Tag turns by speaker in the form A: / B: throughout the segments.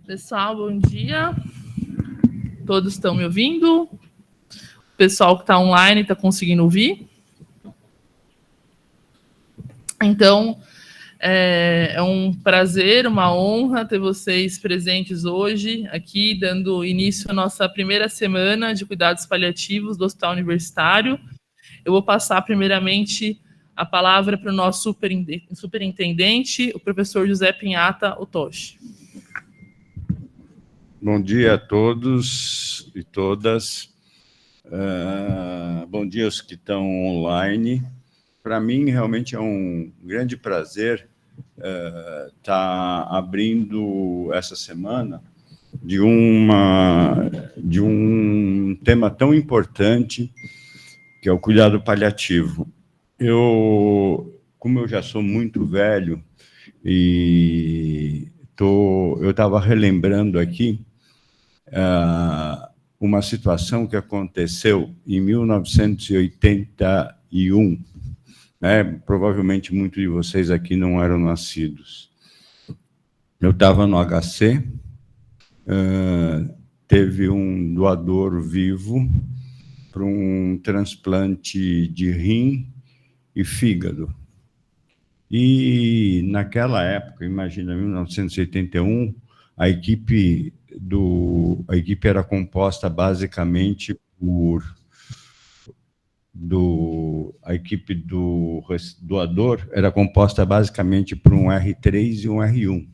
A: Pessoal, bom dia. Todos estão me ouvindo? O pessoal que está online está conseguindo ouvir? Então, é um prazer, uma honra ter vocês presentes hoje, aqui, dando início à nossa primeira semana de cuidados paliativos do Hospital Universitário. Eu vou passar, primeiramente, a palavra para o nosso superintendente, o professor José Pinhata Otoshi.
B: Bom dia a todos e todas. Bom dia aos que estão online. Para mim, realmente é um grande prazer estar abrindo essa semana de um tema tão importante, que é o cuidado paliativo. Como eu já sou muito velho, e eu estava relembrando aqui uma situação que aconteceu em 1981, né? Provavelmente muitos de vocês aqui não eram nascidos. Eu estava no HC, teve um doador vivo para um transplante de rim e fígado. E naquela época, imagina, 1981, a equipe era composta basicamente a equipe do doador era composta basicamente por um R3 e um R1.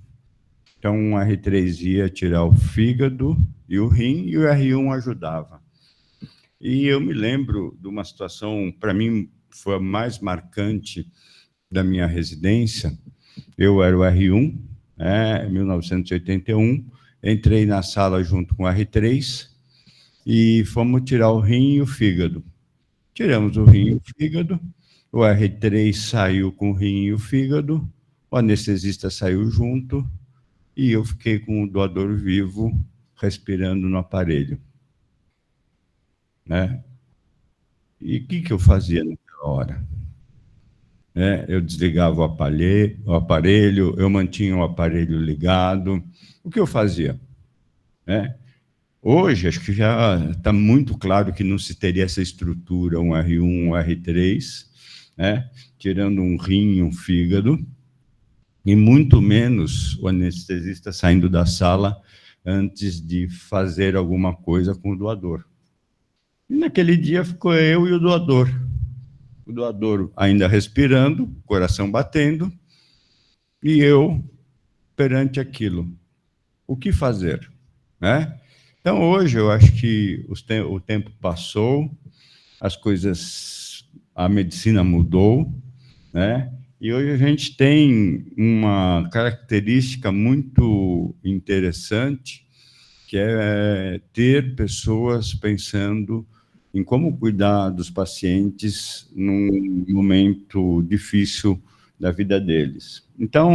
B: Então, um R3 ia tirar o fígado e o rim, e o R1 ajudava. E eu me lembro de uma situação, para mim, foi a mais marcante da minha residência. Eu era o R1, em 1981, entrei na sala junto com o R3 e fomos tirar o rim e o fígado. Tiramos o rim e o fígado, o R3 saiu com o rim e o fígado, o anestesista saiu junto e eu fiquei com o doador vivo respirando no aparelho. Né? E o que eu fazia naquela hora? Eu desligava o aparelho, eu mantinha o aparelho ligado. O que eu fazia? Hoje, acho que já está muito claro que não se teria essa estrutura, um R1, um R3, tirando um rim e um fígado, e muito menos o anestesista saindo da sala antes de fazer alguma coisa com o doador. E naquele dia ficou eu e o doador ainda respirando, coração batendo, e eu perante aquilo. O que fazer? Então, hoje, eu acho que o tempo passou, a medicina mudou, e hoje a gente tem uma característica muito interessante, que é ter pessoas pensando em como cuidar dos pacientes num momento difícil da vida deles. Então,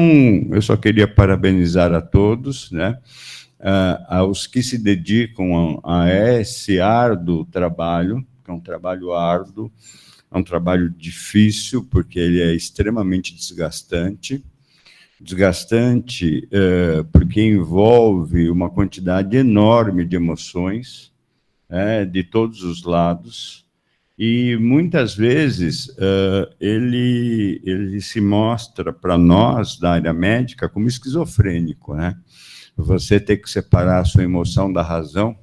B: eu só queria parabenizar a todos, aos que se dedicam a esse árduo trabalho, que é um trabalho árduo, é um trabalho difícil, porque ele é extremamente desgastante, porque envolve uma quantidade enorme de emoções, de todos os lados, e muitas vezes ele se mostra para nós, da área médica, como esquizofrênico, Você ter que separar a sua emoção da razão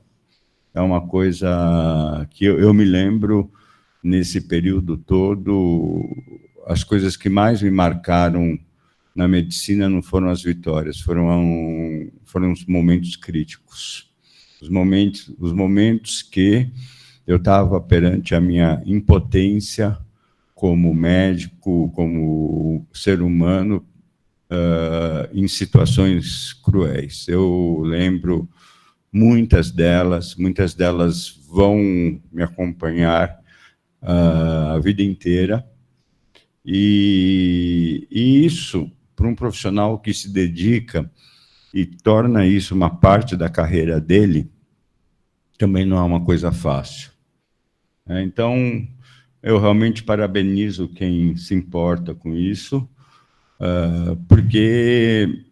B: é uma coisa que eu me lembro, nesse período todo, as coisas que mais me marcaram na medicina não foram as vitórias, foram os momentos críticos. Os momentos que eu estava perante a minha impotência como médico, como ser humano, em situações cruéis. Eu lembro muitas delas vão me acompanhar a vida inteira, e isso, para um profissional que se dedica e torna isso uma parte da carreira dele, também não é uma coisa fácil. Então, eu realmente parabenizo quem se importa com isso, porque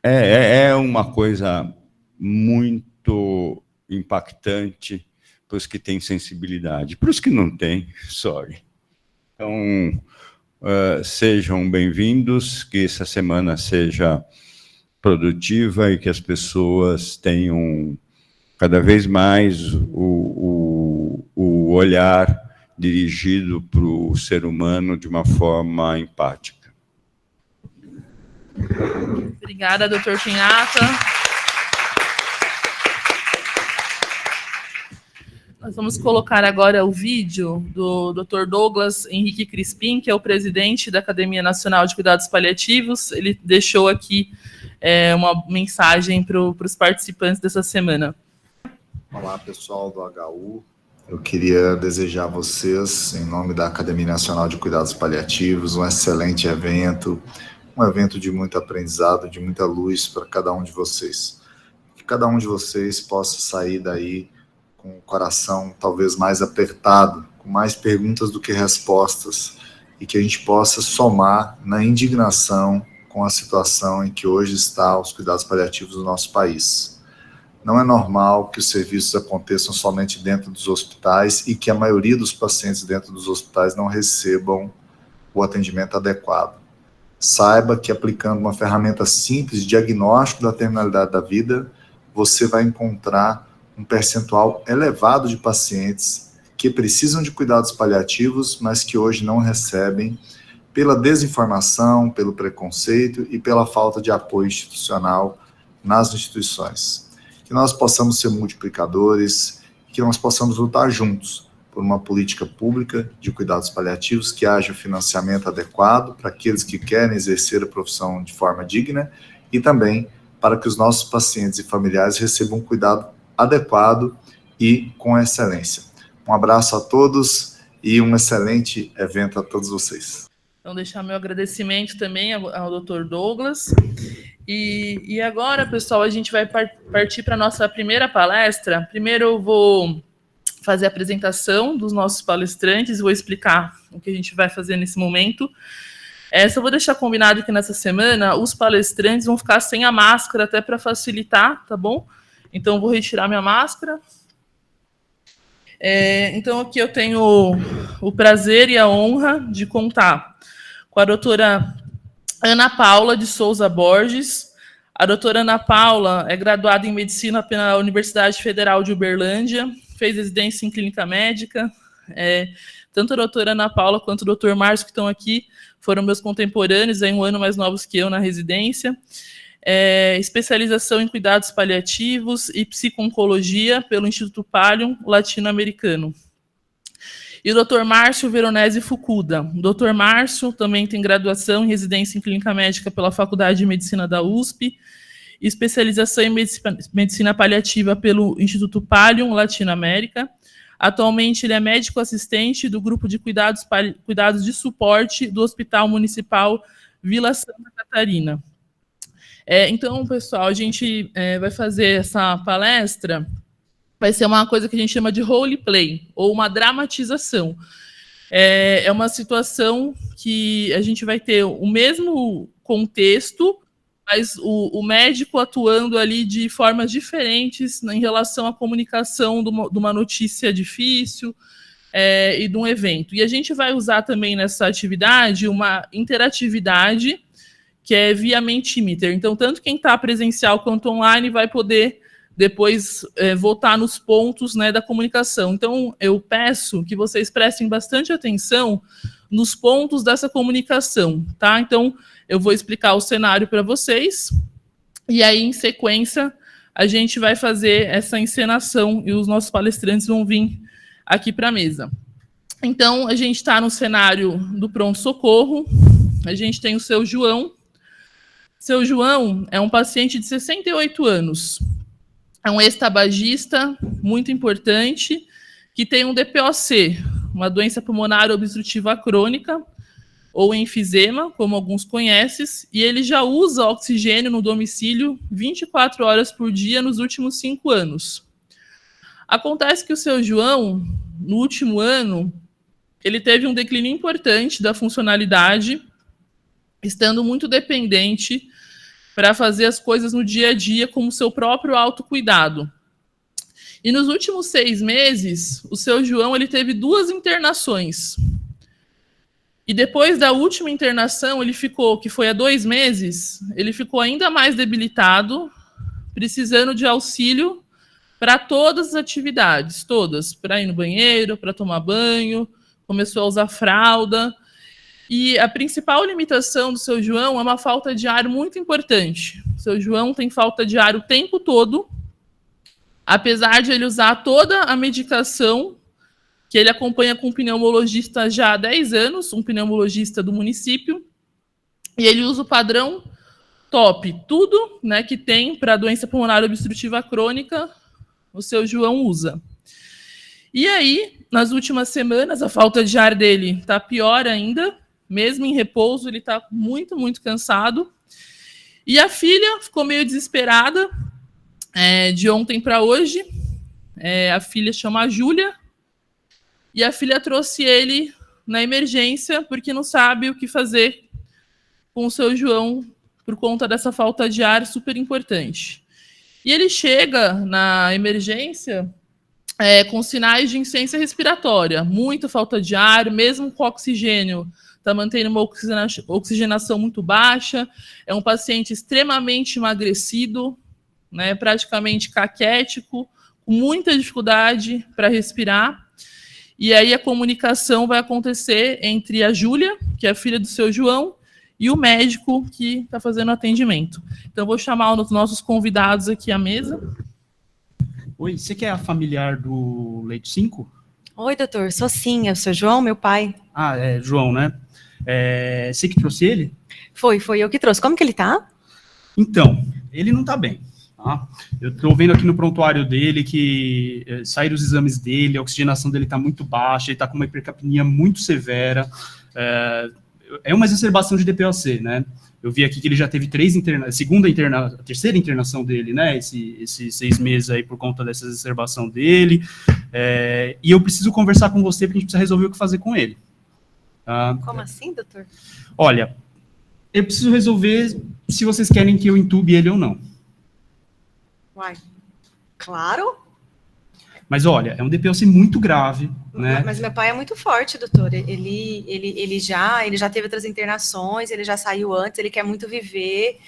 B: é uma coisa muito impactante para os que têm sensibilidade. Para os que não têm, sorry. Então, sejam bem-vindos, que essa semana seja produtiva e que as pessoas tenham cada vez mais o olhar dirigido para o ser humano de uma forma empática.
A: Obrigada, doutor Pinhata. Nós vamos colocar agora o vídeo do Dr. Douglas Henrique Crispim, que é o presidente da Academia Nacional de Cuidados Paliativos. Ele deixou aqui uma mensagem para os participantes dessa semana.
C: Olá, pessoal do HU. Eu queria desejar a vocês, em nome da Academia Nacional de Cuidados Paliativos, um excelente evento, um evento de muito aprendizado, de muita luz para cada um de vocês. Que cada um de vocês possa sair daí com o coração talvez mais apertado, com mais perguntas do que respostas, e que a gente possa somar na indignação com a situação em que hoje está os cuidados paliativos do nosso país. Não é normal que os serviços aconteçam somente dentro dos hospitais e que a maioria dos pacientes dentro dos hospitais não recebam o atendimento adequado. Saiba que aplicando uma ferramenta simples de diagnóstico da terminalidade da vida, você vai encontrar um percentual elevado de pacientes que precisam de cuidados paliativos, mas que hoje não recebem pela desinformação, pelo preconceito e pela falta de apoio institucional nas instituições. Que nós possamos ser multiplicadores, que nós possamos lutar juntos por uma política pública de cuidados paliativos, que haja financiamento adequado para aqueles que querem exercer a profissão de forma digna e também para que os nossos pacientes e familiares recebam um cuidado adequado e com excelência. Um abraço a todos e um excelente evento a todos vocês.
A: Então, deixar meu agradecimento também ao Dr. Douglas. E agora, pessoal, a gente vai partir para a nossa primeira palestra. Primeiro eu vou fazer a apresentação dos nossos palestrantes, vou explicar o que a gente vai fazer nesse momento. Só vou deixar combinado que nessa semana os palestrantes vão ficar sem a máscara, até para facilitar, tá bom? Então, vou retirar minha máscara. Então, aqui eu tenho o prazer e a honra de contar com a doutora Ana Paula de Souza Borges. A doutora Ana Paula é graduada em Medicina pela Universidade Federal de Uberlândia, fez residência em Clínica Médica. Tanto a doutora Ana Paula quanto o doutor Márcio, que estão aqui, foram meus contemporâneos, um ano mais novos que eu na residência. Especialização em cuidados paliativos e psico-oncologia pelo Instituto Pallium Latino-Americano. E o Dr. Márcio Veronese Fukuda. O Dr. Márcio também tem graduação em residência em clínica médica pela Faculdade de Medicina da USP, especialização em medicina paliativa pelo Instituto Pallium Latino-América. Atualmente, ele é médico assistente do grupo de cuidados de suporte do Hospital Municipal Vila Santa Catarina. Então, pessoal, a gente vai fazer essa palestra, vai ser uma coisa que a gente chama de roleplay, ou uma dramatização. É uma situação que a gente vai ter o mesmo contexto, mas o médico atuando ali de formas diferentes em relação à comunicação de uma notícia difícil e de um evento. E a gente vai usar também nessa atividade uma interatividade que é via Mentimeter. Então, tanto quem está presencial quanto online vai poder depois voltar nos pontos, né, da comunicação. Então, eu peço que vocês prestem bastante atenção nos pontos dessa comunicação, tá? Então, eu vou explicar o cenário para vocês, e aí, em sequência, a gente vai fazer essa encenação, e os nossos palestrantes vão vir aqui para a mesa. Então, a gente está no cenário do pronto-socorro, a gente tem o seu João. Seu João é um paciente de 68 anos, é um ex-tabagista muito importante, que tem um DPOC, uma doença pulmonar obstrutiva crônica, ou enfisema, como alguns conhecem, e ele já usa oxigênio no domicílio 24 horas por dia nos últimos 5 anos. Acontece que o seu João, no último ano, ele teve um declínio importante da funcionalidade, estando muito dependente para fazer as coisas no dia a dia como seu próprio autocuidado. E nos últimos 6 meses, o seu João ele teve 2 internações. E depois da última internação, ele ficou, que foi há 2 meses, ele ficou ainda mais debilitado, precisando de auxílio para todas as atividades, todas, para ir no banheiro, para tomar banho, começou a usar fralda. E a principal limitação do seu João é uma falta de ar muito importante. O seu João tem falta de ar o tempo todo, apesar de ele usar toda a medicação, que ele acompanha com um pneumologista já há 10 anos, um pneumologista do município, e ele usa o padrão top. Tudo, né, que tem para doença pulmonar obstrutiva crônica, o seu João usa. E aí, nas últimas semanas, a falta de ar dele está pior ainda, mesmo em repouso, ele está muito, muito cansado. E a filha ficou meio desesperada, de ontem para hoje. A filha chama Júlia, e a filha trouxe ele na emergência, porque não sabe o que fazer com o seu João, por conta dessa falta de ar super importante. E ele chega na emergência com sinais de insuficiência respiratória, muita falta de ar, mesmo com oxigênio, está mantendo uma oxigenação muito baixa, é um paciente extremamente emagrecido, né, praticamente caquético, com muita dificuldade para respirar. E aí a comunicação vai acontecer entre a Júlia, que é a filha do seu João, e o médico que está fazendo o atendimento. Então, eu vou chamar os nossos convidados aqui à mesa.
D: Oi, você que é a familiar do Leite 5?
E: Oi, doutor, sou sim, é o seu João, meu pai.
D: Ah, é João, né? Você que trouxe ele?
E: Foi eu que trouxe. Como que ele tá?
D: Então, ele não tá bem, tá? Eu tô vendo aqui no prontuário dele que saíram os exames dele, a oxigenação dele tá muito baixa, ele tá com uma hipercapnia muito severa, é uma exacerbação de DPOC, né? Eu vi aqui que ele já teve terceira internação dele, né? Esses 6 meses aí por conta dessa exacerbação dele. E eu preciso conversar com você porque a gente precisa resolver o que fazer com ele.
E: Como assim, doutor?
D: Olha, eu preciso resolver se vocês querem que eu entube ele ou não.
E: Uai, claro.
D: Mas olha, é um DPOC muito grave, né?
E: Mas meu pai é muito forte, doutor. Ele já teve outras internações, ele já saiu antes, ele quer muito viver.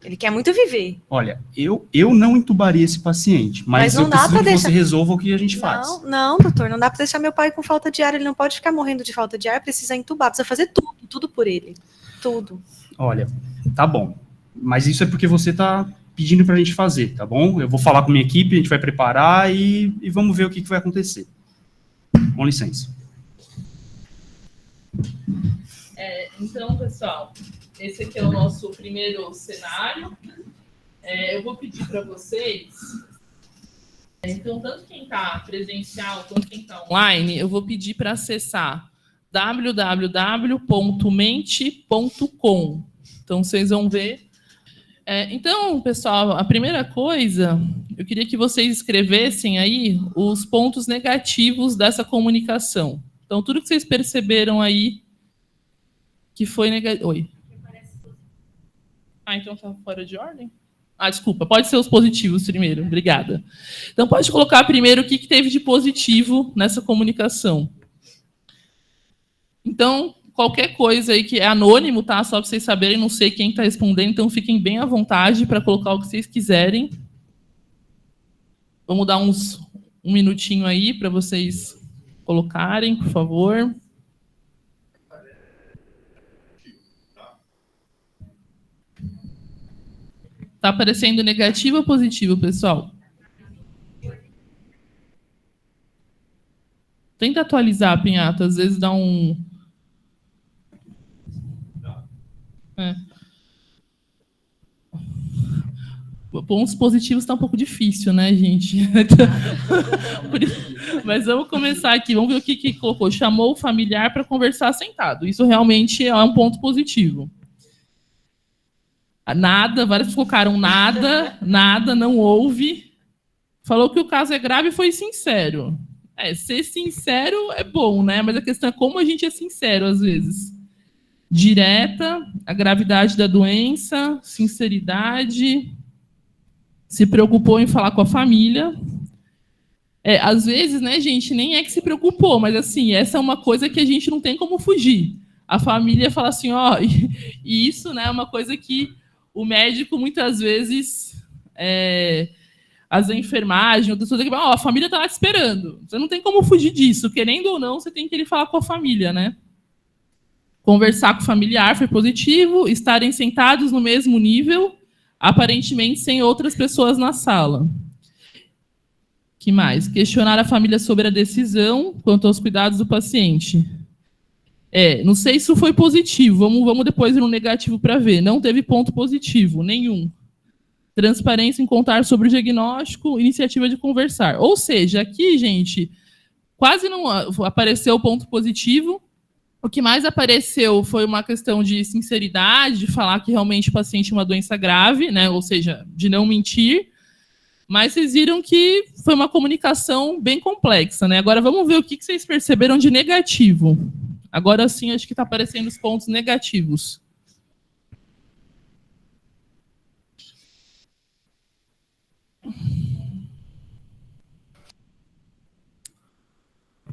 E: Ele quer muito viver.
D: Olha, eu não entubaria esse paciente, mas eu preciso que você resolva o que a gente faz.
E: Não, doutor, não dá para deixar meu pai com falta de ar, ele não pode ficar morrendo de falta de ar, precisa entubar, precisa fazer tudo por ele, tudo.
D: Olha, tá bom, mas isso é porque você tá pedindo pra gente fazer, tá bom? Eu vou falar com minha equipe, a gente vai preparar e vamos ver o que vai acontecer. Com licença.
A: Então, pessoal, esse aqui é o nosso primeiro cenário. Eu vou pedir para vocês, então, tanto quem está presencial quanto quem está online, eu vou pedir para acessar www.mente.com. Então, vocês vão ver. Então, pessoal, a primeira coisa, eu queria que vocês escrevessem aí os pontos negativos dessa comunicação. Então, tudo que vocês perceberam aí que foi negativo. Oi. Então tá fora de ordem? Desculpa, pode ser os positivos primeiro, obrigada. Então, pode colocar primeiro o que teve de positivo nessa comunicação. Então, qualquer coisa aí que é anônimo, tá? Só para vocês saberem, não sei quem está respondendo, então fiquem bem à vontade para colocar o que vocês quiserem. Vamos dar um minutinho aí para vocês colocarem, por favor. Está aparecendo negativo ou positivo, pessoal? Tenta atualizar, Pinhata, às vezes dá um... Pontos positivos está um pouco difícil, né, gente? Mas vamos começar aqui. Vamos ver o que colocou. Chamou o familiar para conversar sentado. Isso realmente é um ponto positivo. Nada, vários colocaram nada, não houve. Falou que o caso é grave e foi sincero. Ser sincero é bom, né? Mas a questão é como a gente é sincero, às vezes. direta, a gravidade da doença, sinceridade, se preocupou em falar com a família. Às vezes, né, gente, nem é que se preocupou, mas assim, essa é uma coisa que a gente não tem como fugir. A família fala assim, ó, e isso, né, é uma coisa que o médico muitas vezes, as enfermagens, outras coisas, a família está lá te esperando. Você não tem como fugir disso, querendo ou não, você tem que ir falar com a família, né? Conversar com o familiar foi positivo, estarem sentados no mesmo nível, aparentemente sem outras pessoas na sala. Que mais? Questionar a família sobre a decisão quanto aos cuidados do paciente. Não sei se isso foi positivo, vamos depois ir no negativo para ver. Não teve ponto positivo, nenhum. Transparência em contar sobre o diagnóstico, iniciativa de conversar. Ou seja, aqui, gente, quase não apareceu ponto positivo. O que mais apareceu foi uma questão de sinceridade, de falar que realmente o paciente tinha uma doença grave, né? Ou seja, de não mentir. Mas vocês viram que foi uma comunicação bem complexa, né? Agora vamos ver o que vocês perceberam de negativo. Agora sim, acho que está aparecendo os pontos negativos.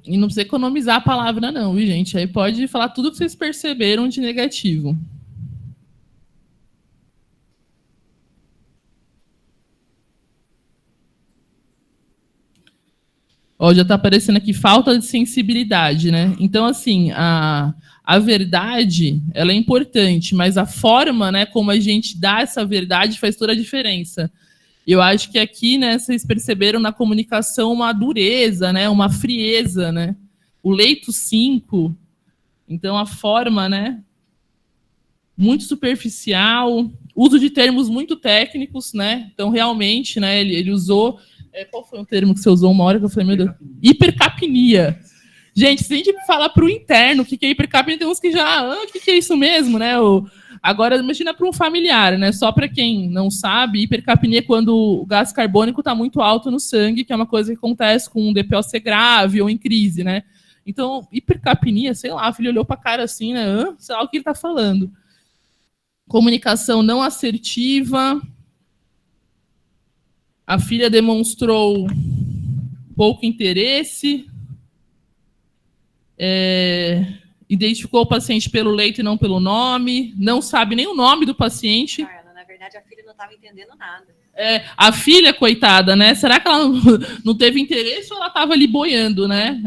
A: E não precisa economizar a palavra não, viu, gente? Aí pode falar tudo que vocês perceberam de negativo. Ó, já está aparecendo aqui falta de sensibilidade, né? Então, assim, a verdade, ela é importante, mas a forma, né, como a gente dá essa verdade faz toda a diferença. Eu acho que aqui, né, vocês perceberam na comunicação uma dureza, né, uma frieza, né? O leito 5, então a forma, né, muito superficial, uso de termos muito técnicos, né? Então, realmente, né, ele usou... qual foi o termo que você usou uma hora que eu falei, meu Deus? Hipercapnia. Gente, se a gente falar para o interno o que é hipercapnia, tem uns que já... o que é isso mesmo, né? Agora, imagina para um familiar, né? Só para quem não sabe, hipercapnia é quando o gás carbônico está muito alto no sangue, que é uma coisa que acontece com um DPOC grave ou em crise, né? Então, hipercapnia, sei lá, a filha olhou para a cara assim, né? Sei lá o que ele está falando. Comunicação não assertiva. A filha demonstrou pouco interesse. Identificou o paciente pelo leito e não pelo nome, não sabe nem o nome do paciente.
E: Carla, na verdade, a filha não estava entendendo nada.
A: A filha, coitada, né? Será que ela não teve interesse ou ela estava ali boiando, né?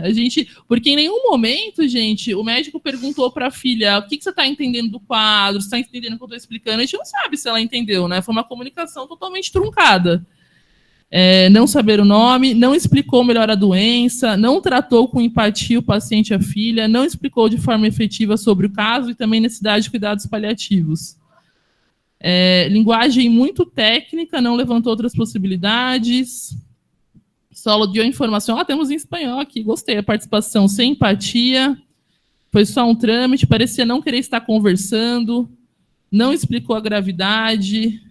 A: Porque em nenhum momento, gente, o médico perguntou para a filha o que você está entendendo do quadro, você está entendendo o que eu estou explicando. A gente não sabe se ela entendeu, né? Foi uma comunicação totalmente truncada. Não saber o nome, não explicou melhor a doença, não tratou com empatia o paciente e a filha, não explicou de forma efetiva sobre o caso e também necessidade de cuidados paliativos. Linguagem muito técnica, não levantou outras possibilidades. Só deu informação. Temos em espanhol aqui, gostei. A participação sem empatia, foi só um trâmite, parecia não querer estar conversando, não explicou a gravidade,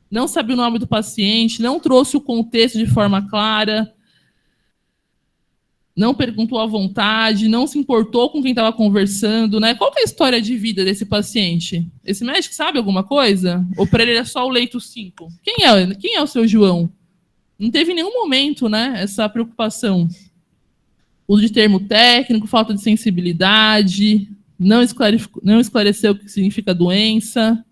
A: não sabia o nome do paciente, não trouxe o contexto de forma clara, não perguntou à vontade, não se importou com quem estava conversando, né? Qual que é a história de vida desse paciente? Esse médico sabe alguma coisa? Ou para ele é só o leito 5? Quem é o seu João? Não teve em nenhum momento, né, essa preocupação. Uso de termo técnico, falta de sensibilidade, não esclareceu o que significa doença,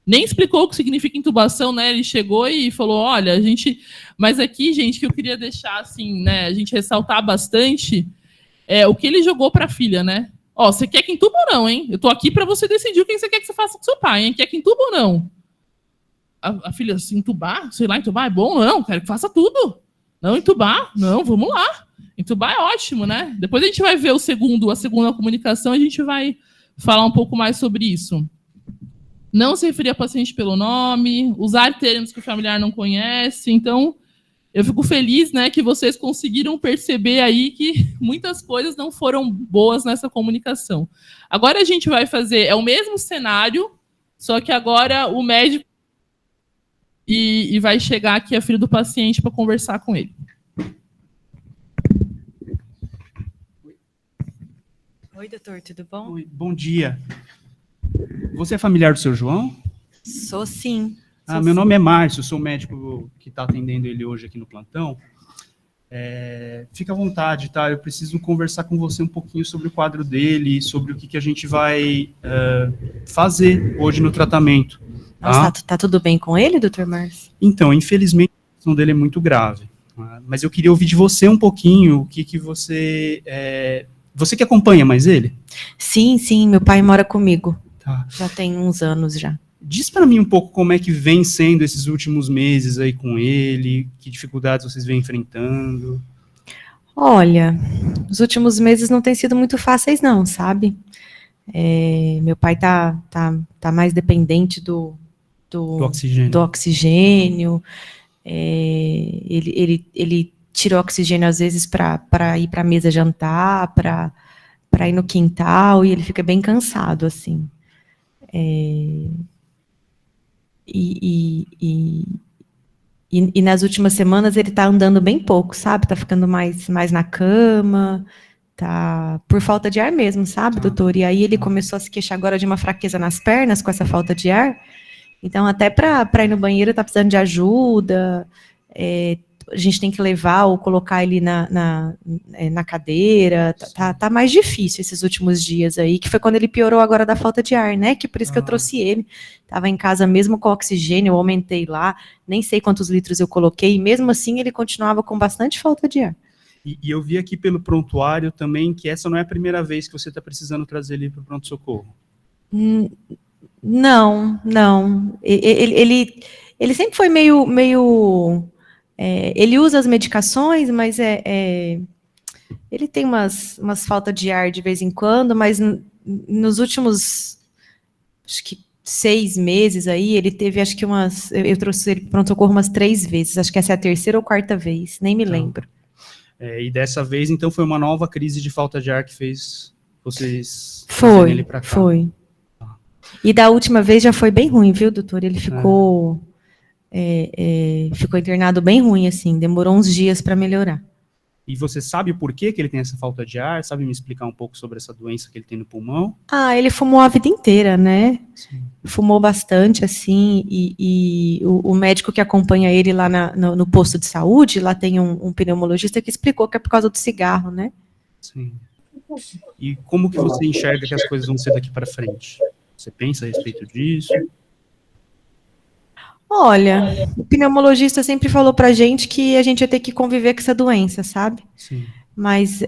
A: nem explicou o que significa intubação, né? Ele chegou e falou, olha, a gente... Mas aqui, gente, que eu queria deixar, assim, né, a gente ressaltar bastante o que ele jogou para a filha, né? Você quer que intuba ou não, hein? Eu tô aqui para você decidir o que você quer que você faça com seu pai, hein? Quer que intuba ou não? A filha, assim, entubar? Sei lá, entubar é bom? Não, quero que faça tudo. Não, entubar? Não, vamos lá. Entubar é ótimo, né? Depois a gente vai ver a segunda comunicação, a gente vai falar um pouco mais sobre isso. Não se referir a paciente pelo nome, usar termos que o familiar não conhece. Então, eu fico feliz, né, que vocês conseguiram perceber aí que muitas coisas não foram boas nessa comunicação. Agora a gente vai fazer, o mesmo cenário, só que agora o médico e vai chegar aqui a filha do paciente para conversar com ele.
E: Oi, doutor, tudo bom?
D: Oi, bom dia. Você é familiar do seu João?
E: Sou sim.
D: Ah, meu nome é Márcio, sou o médico que está atendendo ele hoje aqui no plantão. Fica à vontade, tá? Eu preciso conversar com você um pouquinho sobre o quadro dele, sobre o que a gente vai fazer hoje no tratamento. Tá?
E: Nossa, tá tudo bem com ele, doutor Márcio?
D: Então, infelizmente, a situação dele é muito grave. Tá? Mas eu queria ouvir de você um pouquinho o que você... Você que acompanha mais ele?
E: Sim, meu pai mora comigo.
D: Tá.
E: Já tem uns anos já.
D: Diz para mim um pouco como é que vem sendo esses últimos meses aí com ele, que dificuldades vocês vêm enfrentando.
E: Olha, os últimos meses não têm sido muito fáceis não, sabe? Meu pai tá mais dependente do oxigênio. Ele tira o oxigênio às vezes para ir para a mesa jantar, para ir no quintal, e ele fica bem cansado, assim. E nas últimas semanas ele está andando bem pouco, sabe? Está ficando mais na cama, tá por falta de ar mesmo, sabe, doutor? E aí ele começou a se queixar agora de uma fraqueza nas pernas com essa falta de ar. Então, até para ir no banheiro está precisando de ajuda. A gente tem que levar ou colocar ele na cadeira. Tá mais difícil esses últimos dias aí, que foi quando ele piorou agora da falta de ar, né? Que por isso que eu trouxe ele. Estava em casa mesmo com oxigênio, eu aumentei lá, nem sei quantos litros eu coloquei, e mesmo assim ele continuava com bastante falta de ar.
D: E eu vi aqui pelo prontuário também que essa não é a primeira vez que você está precisando trazer ele para o pronto-socorro.
E: Não. Ele sempre foi meio ele usa as medicações, mas ele tem umas faltas de ar de vez em quando, mas nos últimos, acho que 6 meses aí, ele teve, acho que eu trouxe ele para o pronto-socorro umas 3 vezes, acho que essa é a 3ª ou 4ª vez, nem me lembro.
D: E dessa vez, então, foi uma nova crise de falta de ar que fez vocês
E: trazerem
D: ele para cá.
E: Foi. E da última vez já foi bem ruim, viu, doutor? Ele ficou internado bem ruim, assim, demorou uns dias para melhorar.
D: E você sabe o porquê que ele tem essa falta de ar? Sabe me explicar um pouco sobre essa doença que ele tem no pulmão?
E: Ele fumou a vida inteira, né?
D: Sim.
E: Fumou bastante, assim, e o médico que acompanha ele lá no posto de saúde, lá tem um pneumologista que explicou que é por causa do cigarro, né?
D: Sim. E como que você enxerga que as coisas vão ser daqui para frente? Você pensa a respeito disso?
E: Olha, o pneumologista sempre falou pra gente que a gente ia ter que conviver com essa doença, sabe?
D: Sim.
E: Mas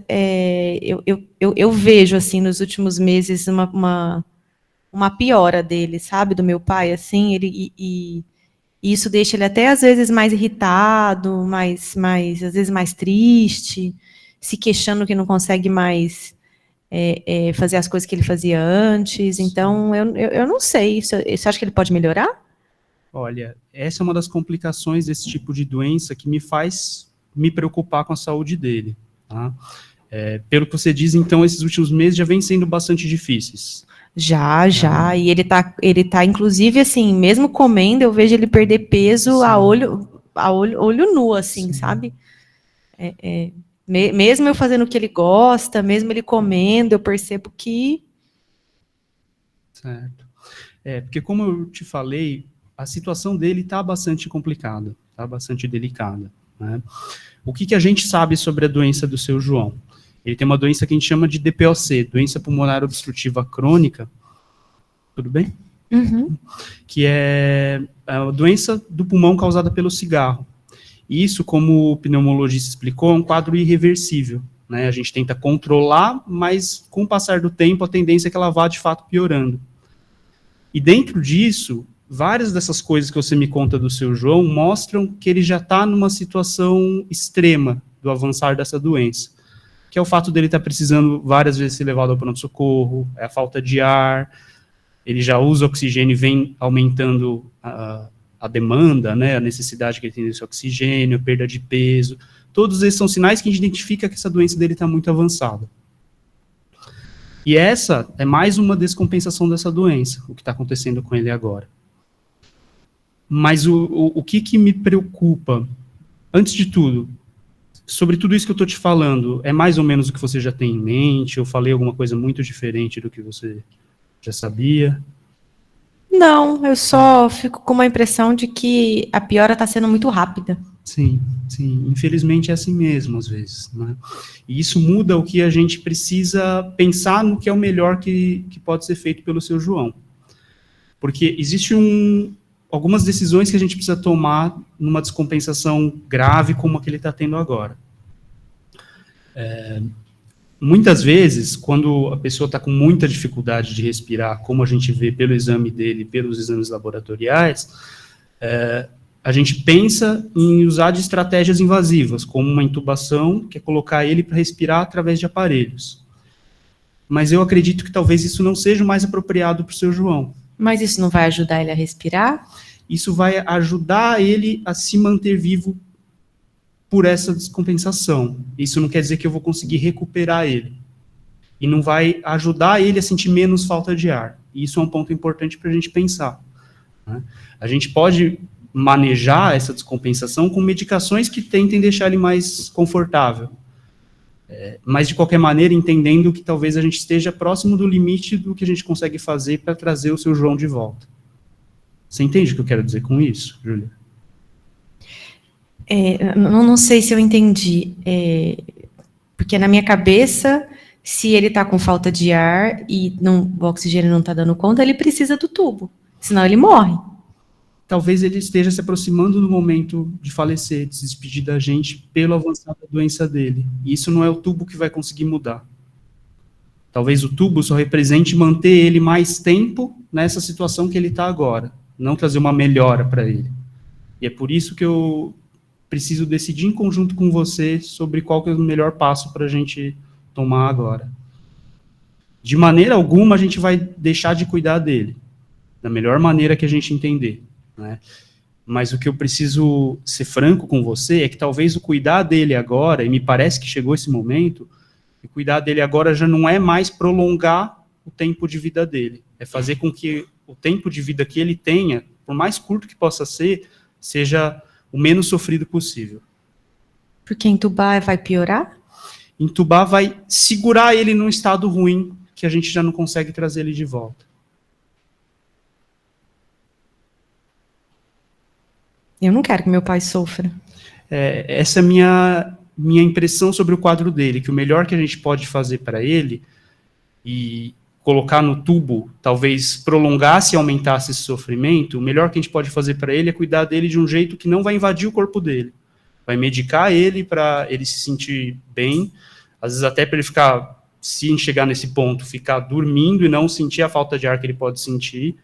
E: eu vejo, assim, nos últimos meses uma piora dele, sabe? Do meu pai, assim, e isso deixa ele até, às vezes, mais irritado, às vezes, mais triste, se queixando que não consegue mais fazer as coisas que ele fazia antes. Então, eu não sei. Você acha que ele pode melhorar?
D: Olha, essa é uma das complicações desse tipo de doença que me faz me preocupar com a saúde dele. Tá? Pelo que você diz, então, esses últimos meses já vêm sendo bastante difíceis.
E: Já. E ele tá, inclusive, assim, mesmo comendo, eu vejo ele perder peso a olho nu, assim, sim, sabe? Mesmo eu fazendo o que ele gosta, mesmo ele comendo, eu percebo que...
D: Certo. Porque como eu te falei, a situação dele está bastante complicada, está bastante delicada, né? O que a gente sabe sobre a doença do seu João? Ele tem uma doença que a gente chama de DPOC, doença pulmonar obstrutiva crônica, tudo bem?
E: Uhum.
D: Que é a doença do pulmão causada pelo cigarro. Isso, como o pneumologista explicou, é um quadro irreversível, né? A gente tenta controlar, mas com o passar do tempo a tendência é que ela vá de fato piorando. E dentro disso, várias dessas coisas que você me conta do seu João mostram que ele já está numa situação extrema do avançar dessa doença, que é o fato dele estar precisando várias vezes ser levado ao pronto-socorro, a falta de ar, ele já usa oxigênio e vem aumentando a demanda, né, a necessidade que ele tem desse oxigênio, a perda de peso. Todos esses são sinais que a gente identifica que essa doença dele está muito avançada. E essa é mais uma descompensação dessa doença, o que está acontecendo com ele agora. Mas o que me preocupa, antes de tudo, sobre tudo isso que eu estou te falando, é mais ou menos o que você já tem em mente? Eu falei alguma coisa muito diferente do que você já sabia?
E: Não, eu só fico com uma impressão de que a piora está sendo muito rápida.
D: Sim, sim. Infelizmente é assim mesmo, às vezes, né? E isso muda o que a gente precisa pensar no que é o melhor que pode ser feito pelo seu João. Porque existe algumas decisões que a gente precisa tomar numa descompensação grave como a que ele está tendo agora. Muitas vezes, quando a pessoa está com muita dificuldade de respirar, como a gente vê pelo exame dele, pelos exames laboratoriais, a gente pensa em usar de estratégias invasivas, como uma intubação, que é colocar ele para respirar através de aparelhos. Mas eu acredito que talvez isso não seja o mais apropriado para o seu João.
E: Mas isso não vai ajudar ele a respirar?
D: Isso vai ajudar ele a se manter vivo por essa descompensação. Isso não quer dizer que eu vou conseguir recuperar ele. E não vai ajudar ele a sentir menos falta de ar. E isso é um ponto importante para a gente pensar, né? A gente pode manejar essa descompensação com medicações que tentem deixar ele mais confortável. Mas, de qualquer maneira, entendendo que talvez a gente esteja próximo do limite do que a gente consegue fazer para trazer o seu João de volta. Você entende o que eu quero dizer com isso, Júlia?
E: Não sei se eu entendi. Porque na minha cabeça, se ele está com falta de ar e o oxigênio não está dando conta, ele precisa do tubo. Senão ele morre.
D: Talvez ele esteja se aproximando do momento de falecer, de se despedir da gente pelo avançar da doença dele. E isso não é o tubo que vai conseguir mudar. Talvez o tubo só represente manter ele mais tempo nessa situação que ele está agora, não trazer uma melhora para ele. E é por isso que eu preciso decidir em conjunto com você sobre qual que é o melhor passo para a gente tomar agora. De maneira alguma a gente vai deixar de cuidar dele, da melhor maneira que a gente entender, né? Mas o que eu preciso ser franco com você é que talvez o cuidar dele agora, e me parece que chegou esse momento, o cuidar dele agora já não é mais prolongar o tempo de vida dele, é fazer com que o tempo de vida que ele tenha, por mais curto que possa ser, seja o menos sofrido possível.
E: Porque entubar vai piorar?
D: Entubar vai segurar ele num estado ruim, que a gente já não consegue trazer ele de volta.
E: Eu não quero que meu pai sofra.
D: Essa é a minha impressão sobre o quadro dele, que o melhor que a gente pode fazer para ele, e colocar no tubo, talvez prolongasse e aumentasse esse sofrimento, o melhor que a gente pode fazer para ele é cuidar dele de um jeito que não vai invadir o corpo dele. Vai medicar ele para ele se sentir bem, às vezes até para ele ficar, se chegar nesse ponto, ficar dormindo e não sentir a falta de ar que ele pode sentir,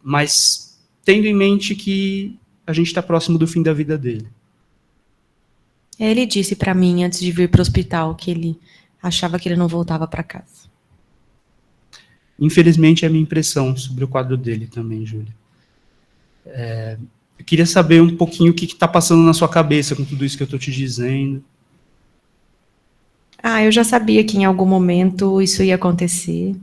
D: mas tendo em mente que a gente está próximo do fim da vida dele.
E: Ele disse para mim, antes de vir para o hospital, que ele achava que ele não voltava para casa.
D: Infelizmente, é a minha impressão sobre o quadro dele também, Júlia. Eu queria saber um pouquinho o que está passando na sua cabeça com tudo isso que eu estou te dizendo.
E: Eu já sabia que em algum momento isso ia acontecer.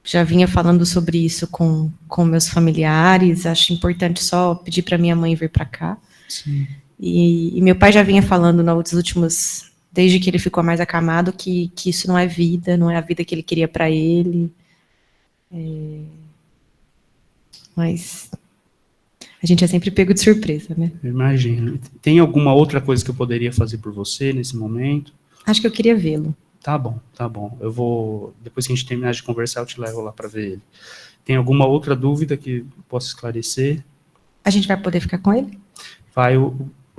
E: Já vinha falando sobre isso com meus familiares. Acho importante só pedir para minha mãe vir para cá.
D: Sim.
E: E meu pai já vinha falando nos últimos, desde que ele ficou mais acamado, que isso não é vida, não é a vida que ele queria para ele. Mas a gente é sempre pego de surpresa, né?
D: Imagino. Tem alguma outra coisa que eu poderia fazer por você nesse momento?
E: Acho que eu queria vê-lo.
D: Tá bom, tá bom. Eu vou, depois que a gente terminar de conversar, eu te levo lá para ver ele. Tem alguma outra dúvida que eu possa esclarecer?
E: A gente vai poder ficar com ele?
D: Vai.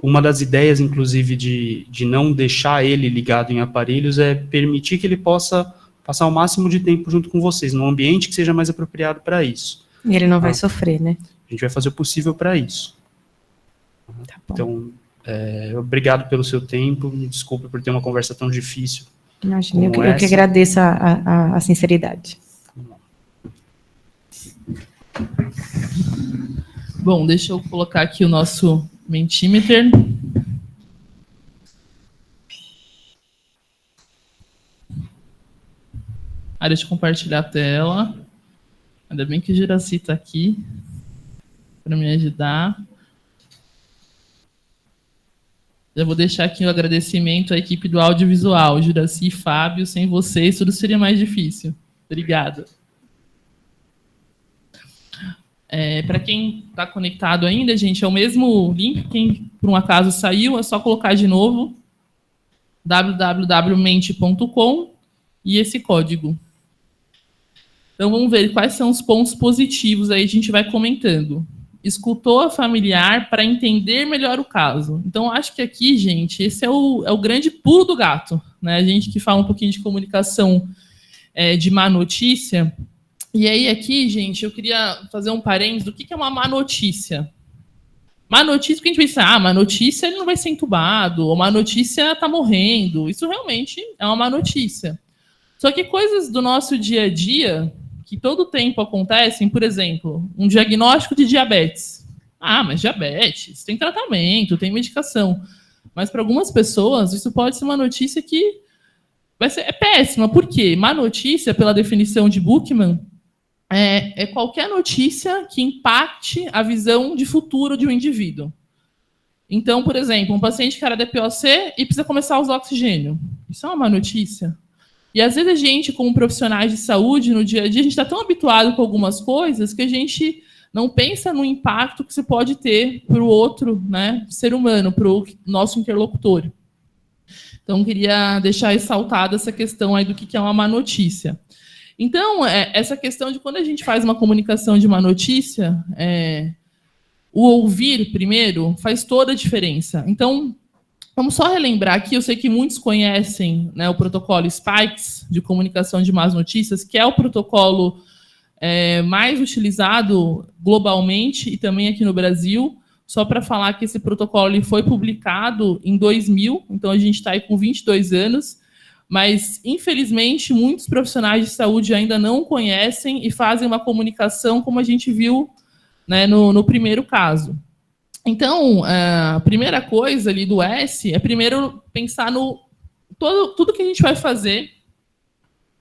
D: Uma das ideias, inclusive, de não deixar ele ligado em aparelhos é permitir que ele possa passar o máximo de tempo junto com vocês, num ambiente que seja mais apropriado para isso.
E: E ele não vai sofrer, né?
D: A gente vai fazer o possível para isso.
E: Tá bom.
D: Então, obrigado pelo seu tempo, me desculpe por ter uma conversa tão difícil.
E: Imagina, eu que agradeço a sinceridade.
A: Bom, deixa eu colocar aqui o nosso Mentimeter. Área de compartilhar a tela. Ainda bem que o Juraci está aqui para me ajudar. Eu vou deixar aqui o agradecimento à equipe do audiovisual, Juraci e Fábio. Sem vocês, tudo seria mais difícil. Obrigada. Para quem está conectado ainda, gente, é o mesmo link. Quem por um acaso saiu, é só colocar de novo www.mente.com e esse código. Então, vamos ver quais são os pontos positivos, aí a gente vai comentando. Escutou a familiar para entender melhor o caso. Então, acho que aqui, gente, esse é o grande pulo do gato, né? A gente que fala um pouquinho de comunicação de má notícia. E aí, aqui, gente, eu queria fazer um parênteses do que é uma má notícia. Má notícia, porque a gente pensa, má notícia ele não vai ser entubado, ou má notícia está morrendo. Isso realmente é uma má notícia. Só que coisas do nosso dia a dia, que todo tempo acontecem, por exemplo, um diagnóstico de diabetes. Mas diabetes, tem tratamento, tem medicação. Mas para algumas pessoas, isso pode ser uma notícia que é péssima. Por quê? Má notícia, pela definição de Buchmann, é qualquer notícia que impacte a visão de futuro de um indivíduo. Então, por exemplo, um paciente que era DPOC e precisa começar a usar oxigênio. Isso é uma má notícia. E às vezes a gente, como profissionais de saúde, no dia a dia, a gente está tão habituado com algumas coisas que a gente não pensa no impacto que isso pode ter para o outro, né, ser humano, para o nosso interlocutor. Então, queria deixar ressaltada essa questão aí do que é uma má notícia. Então, essa questão de quando a gente faz uma comunicação de má notícia, o ouvir primeiro faz toda a diferença. Então, vamos só relembrar aqui, eu sei que muitos conhecem, né, o protocolo SPIKES, de comunicação de más notícias, que é o protocolo mais utilizado globalmente e também aqui no Brasil. Só para falar que esse protocolo ele foi publicado em 2000, então a gente está aí com 22 anos, mas, infelizmente, muitos profissionais de saúde ainda não conhecem e fazem uma comunicação como a gente viu, né, no primeiro caso. Então, a primeira coisa ali do S é primeiro pensar no tudo que a gente vai fazer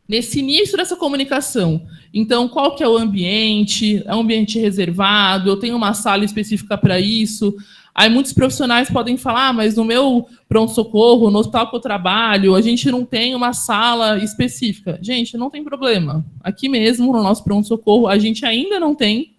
A: nesse início dessa comunicação. Então, qual que é o ambiente? É um ambiente reservado? Eu tenho uma sala específica para isso? Aí muitos profissionais podem falar, mas no meu pronto-socorro, no hospital que eu trabalho, a gente não tem uma sala específica. Gente, não tem problema. Aqui mesmo, no nosso pronto-socorro, a gente ainda não tem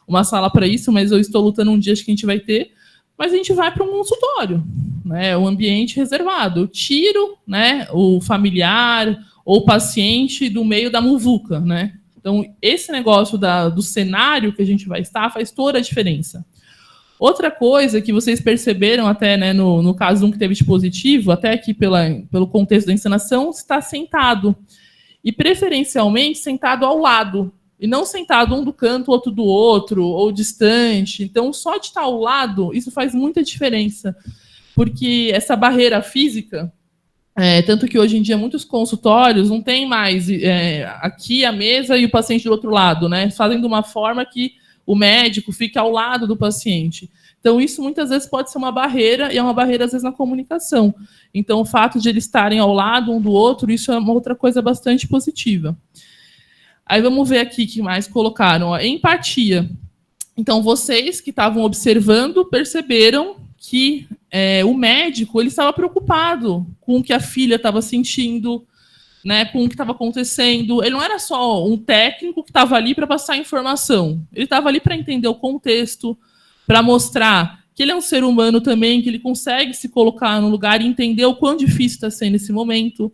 A: uma sala para isso, mas eu estou lutando um dia, acho que a gente vai ter, mas a gente vai para um consultório, né, um ambiente reservado. Eu tiro, né, o familiar ou o paciente do meio da muvuca, né? Então, esse negócio do cenário que a gente vai estar faz toda a diferença. Outra coisa que vocês perceberam até, né, no caso que teve de positivo, até aqui pelo contexto da encenação, está sentado. E, preferencialmente, sentado ao lado. E não sentado um do canto, outro do outro, ou distante. Então, só de estar ao lado, isso faz muita diferença. Porque essa barreira física, tanto que hoje em dia muitos consultórios não tem mais aqui a mesa e o paciente do outro lado, né? Fazem de uma forma que o médico fica ao lado do paciente. Então, isso muitas vezes pode ser uma barreira, e é uma barreira, às vezes, na comunicação. Então, o fato de eles estarem ao lado um do outro, isso é uma outra coisa bastante positiva. Aí vamos ver aqui o que mais colocaram. Empatia. Então, vocês que estavam observando perceberam que o médico ele estava preocupado com o que a filha estava sentindo, né, com o que estava acontecendo. Ele não era só um técnico que estava ali para passar informação. Ele estava ali para entender o contexto, para mostrar que ele é um ser humano também, que ele consegue se colocar no lugar e entender o quão difícil está sendo esse momento.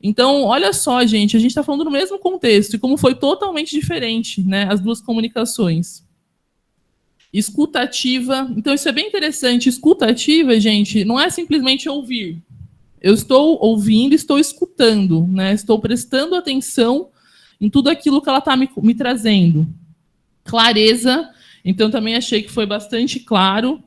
A: Então, olha só, gente, a gente está falando no mesmo contexto e como foi totalmente diferente, né, as duas comunicações. Escutativa. Então, isso é bem interessante. Escutativa, gente, não é simplesmente ouvir. Eu estou ouvindo, estou escutando, né? Estou prestando atenção em tudo aquilo que ela está me trazendo. Clareza. Então, também achei que foi bastante claro.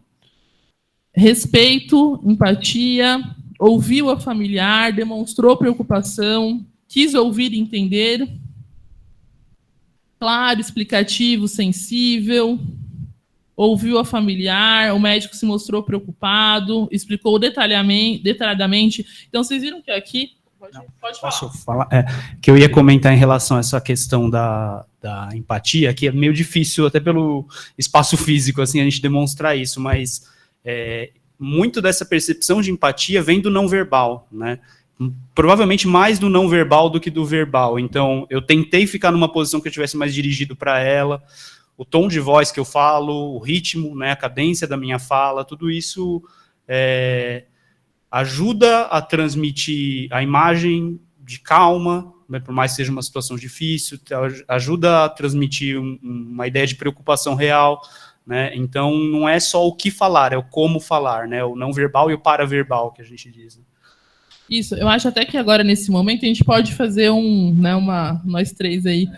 A: Respeito, empatia. Ouviu a familiar, demonstrou preocupação, quis ouvir e entender. Claro, explicativo, sensível. Ouviu a familiar, o médico se mostrou preocupado, explicou detalhadamente. Então, vocês viram que aqui... Pode falar.
D: Posso falar? Que eu ia comentar em relação a essa questão da empatia, que é meio difícil, até pelo espaço físico, assim, a gente demonstrar isso, mas muito dessa percepção de empatia vem do não verbal, né? Provavelmente mais do não verbal do que do verbal. Então, eu tentei ficar numa posição que eu tivesse mais dirigido para ela, o tom de voz que eu falo, o ritmo, né, a cadência da minha fala, tudo isso ajuda a transmitir a imagem de calma, né, por mais que seja uma situação difícil, ajuda a transmitir uma ideia de preocupação real, né? Então, não é só o que falar, é o como falar, né? O não verbal e o paraverbal, que a gente diz. Né?
A: Isso, eu acho até que agora, nesse momento, a gente pode fazer nós três aí,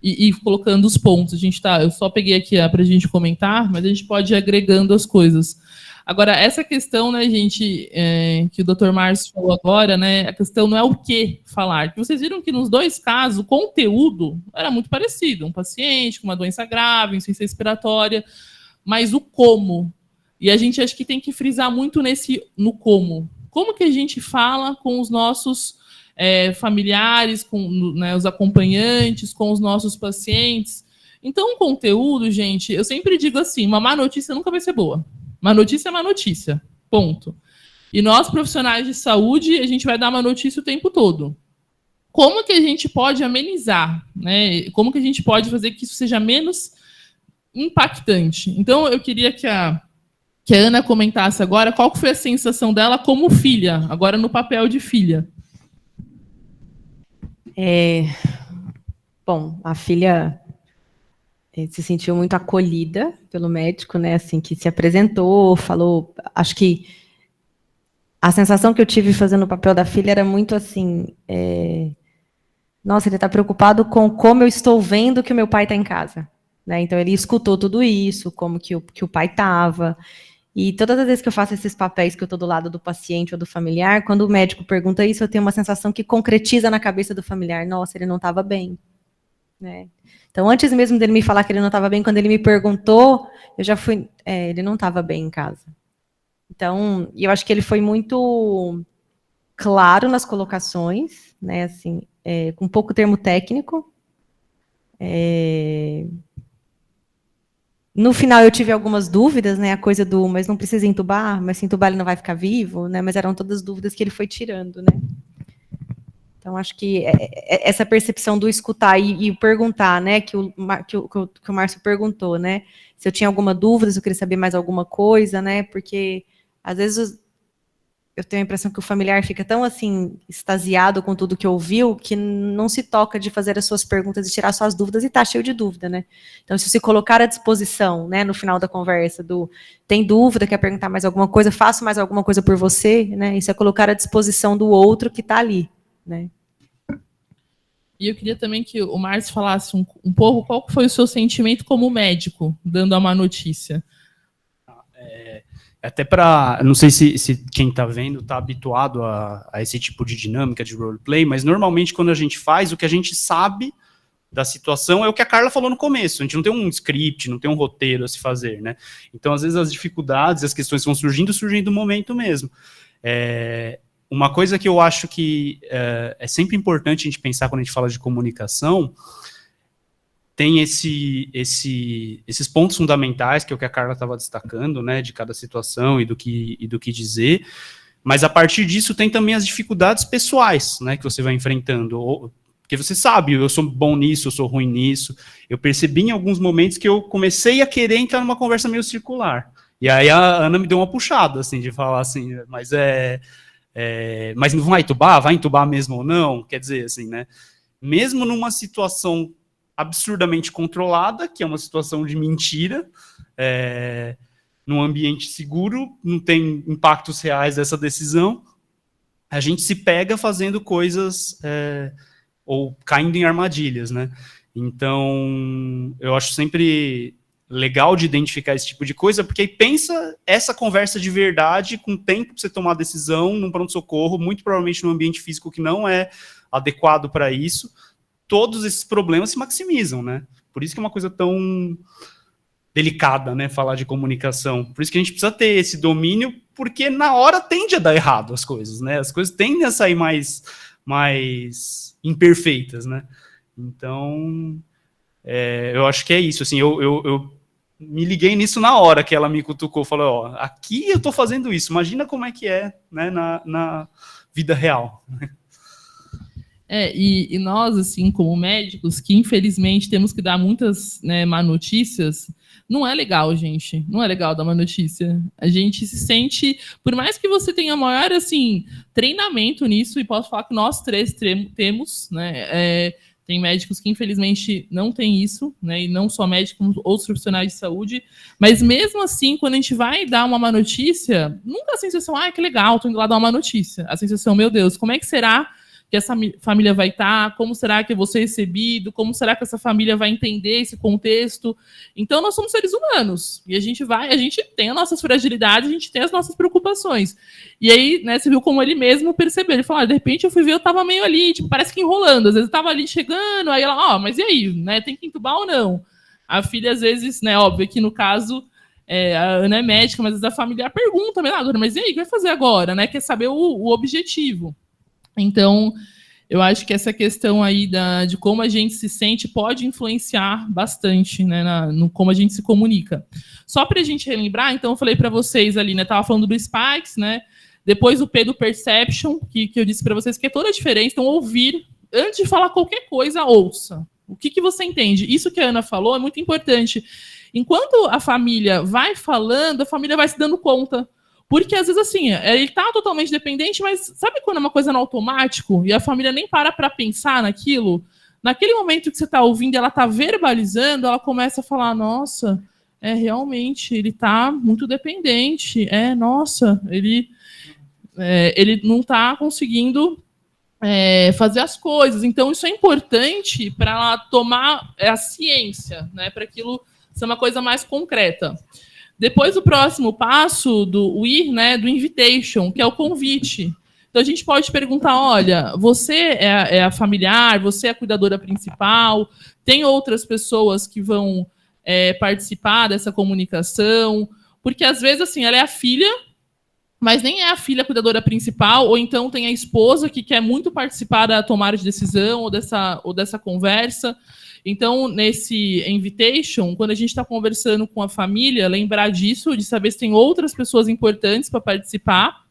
A: e colocando os pontos. Eu só peguei aqui para a gente comentar, mas a gente pode ir agregando as coisas. Agora, essa questão, né, gente, que o Dr. Márcio falou agora, né, a questão não é o que falar. Vocês viram que nos dois casos, o conteúdo era muito parecido. Um paciente com uma doença grave, insuficiência respiratória, mas o como. E a gente acho que tem que frisar muito no como. Como que a gente fala com os nossos familiares, com né, os acompanhantes, com os nossos pacientes. Então, o conteúdo, gente, eu sempre digo assim, uma má notícia nunca vai ser boa. Má notícia é má notícia, ponto. E nós, profissionais de saúde, a gente vai dar má notícia o tempo todo. Como que a gente pode amenizar? Né? Como que a gente pode fazer que isso seja menos impactante? Então, eu queria que a Ana comentasse agora qual foi a sensação dela como filha, agora no papel de filha.
E: Bom, a filha se sentiu muito acolhida pelo médico, né, assim, que se apresentou, falou, acho que a sensação que eu tive fazendo o papel da filha era muito assim, nossa, ele está preocupado com como eu estou vendo que o meu pai está em casa, né, então ele escutou tudo isso, como que o pai estava, e todas as vezes que eu faço esses papéis que eu estou do lado do paciente ou do familiar, quando o médico pergunta isso, eu tenho uma sensação que concretiza na cabeça do familiar, nossa, ele não estava bem, né. Então, antes mesmo dele me falar que ele não estava bem, quando ele me perguntou, eu já fui... ele não estava bem em casa. Então, eu acho que ele foi muito claro nas colocações, né, assim, com pouco termo técnico. No final, eu tive algumas dúvidas, né, a coisa do, mas não precisa entubar, mas se entubar ele não vai ficar vivo, né, mas eram todas dúvidas que ele foi tirando, né. Então, acho que essa percepção do escutar e perguntar, né, que o Márcio perguntou, né, se eu tinha alguma dúvida, se eu queria saber mais alguma coisa, né, porque, às vezes, eu tenho a impressão que o familiar fica tão, assim, extasiado com tudo que ouviu, que não se toca de fazer as suas perguntas e tirar suas dúvidas, e está cheio de dúvida, né. Então, se colocar à disposição, né, no final da conversa, tem dúvida, quer perguntar mais alguma coisa, faço mais alguma coisa por você, né, isso é colocar à disposição do outro que está ali, né.
A: E eu queria também que o Márcio falasse um pouco qual foi o seu sentimento como médico, dando a má notícia.
D: Até para, não sei se quem está vendo está habituado a esse tipo de dinâmica de roleplay, mas normalmente quando a gente faz, o que a gente sabe da situação é o que a Carla falou no começo. A gente não tem um script, não tem um roteiro a se fazer, né? Então, às vezes, as dificuldades, as questões vão surgindo do momento mesmo. Uma coisa que eu acho que é sempre importante a gente pensar quando a gente fala de comunicação, tem esses pontos fundamentais, que é o que a Carla estava destacando, né, de cada situação e do que dizer, mas a partir disso tem também as dificuldades pessoais, né, que você vai enfrentando, porque você sabe, eu sou bom nisso, eu sou ruim nisso, eu percebi em alguns momentos que eu comecei a querer entrar numa conversa meio circular, e aí a Ana me deu uma puxada, assim, de falar assim, mas não vai entubar mesmo ou não? Quer dizer, assim, né? Mesmo numa situação absurdamente controlada, que é uma situação de mentira, num ambiente seguro, não tem impactos reais dessa decisão, a gente se pega fazendo coisas ou caindo em armadilhas, né? Então, eu acho sempre legal de identificar esse tipo de coisa, porque aí pensa essa conversa de verdade, com tempo para você tomar a decisão, num pronto-socorro, muito provavelmente num ambiente físico que não é adequado para isso, todos esses problemas se maximizam, né? Por isso que é uma coisa tão delicada, né, falar de comunicação. Por isso que a gente precisa ter esse domínio, porque na hora tende a dar errado as coisas, né? As coisas tendem a sair mais imperfeitas, né? Então, eu acho que é isso, assim, eu me liguei nisso na hora que ela me cutucou, falou, aqui eu tô fazendo isso, imagina como é que é, né, na vida real.
A: E nós, assim, como médicos, que infelizmente temos que dar muitas, né, má notícias, não é legal, gente. Não é legal dar má notícia. A gente se sente, por mais que você tenha maior, assim, treinamento nisso, e posso falar que nós três temos, né? Tem médicos que, infelizmente, não têm isso, né? E não só médicos, como outros profissionais de saúde. Mas, mesmo assim, quando a gente vai dar uma má notícia, nunca a sensação, que legal, tô indo lá dar uma má notícia. A sensação, meu Deus, como é que será que essa família vai estar, como será que eu vou ser recebido, como será que essa família vai entender esse contexto. Então, nós somos seres humanos, e a gente tem as nossas fragilidades, a gente tem as nossas preocupações. E aí, né, você viu como ele mesmo percebeu, ele falou, de repente eu fui ver, eu tava meio ali, tipo, parece que enrolando, às vezes eu tava ali chegando, aí ela, mas e aí, né, tem que entubar ou não? A filha, às vezes, né, óbvio que no caso, a Ana é médica, mas às vezes a familiar pergunta, mas e aí, o que vai fazer agora, né, quer saber o objetivo. Então, eu acho que essa questão aí de como a gente se sente pode influenciar bastante, né, no como a gente se comunica. Só para a gente relembrar, então, eu falei para vocês ali, né, estava falando do Spikes, né, depois o P do Perception, que eu disse para vocês que é toda a diferença, então ouvir, antes de falar qualquer coisa, ouça. O que você entende? Isso que a Ana falou é muito importante. Enquanto a família vai falando, a família vai se dando conta. Porque, às vezes, assim, ele tá totalmente dependente, mas sabe quando é uma coisa no automático e a família nem para pensar naquilo? Naquele momento que você tá ouvindo, ela tá verbalizando, ela começa a falar, nossa, realmente, ele tá muito dependente. Nossa, ele não tá conseguindo fazer as coisas. Então, isso é importante para ela tomar a ciência, né? Para aquilo ser uma coisa mais concreta. Depois, o próximo passo do ir, né, do invitation, que é o convite. Então, a gente pode perguntar, olha, você é a familiar, você é a cuidadora principal, tem outras pessoas que vão participar dessa comunicação, porque, às vezes, assim, ela é a filha, mas nem é a filha cuidadora principal, ou então tem a esposa que quer muito participar da tomada de decisão ou dessa conversa. Então, nesse invitation, quando a gente está conversando com a família, lembrar disso, de saber se tem outras pessoas importantes para participar.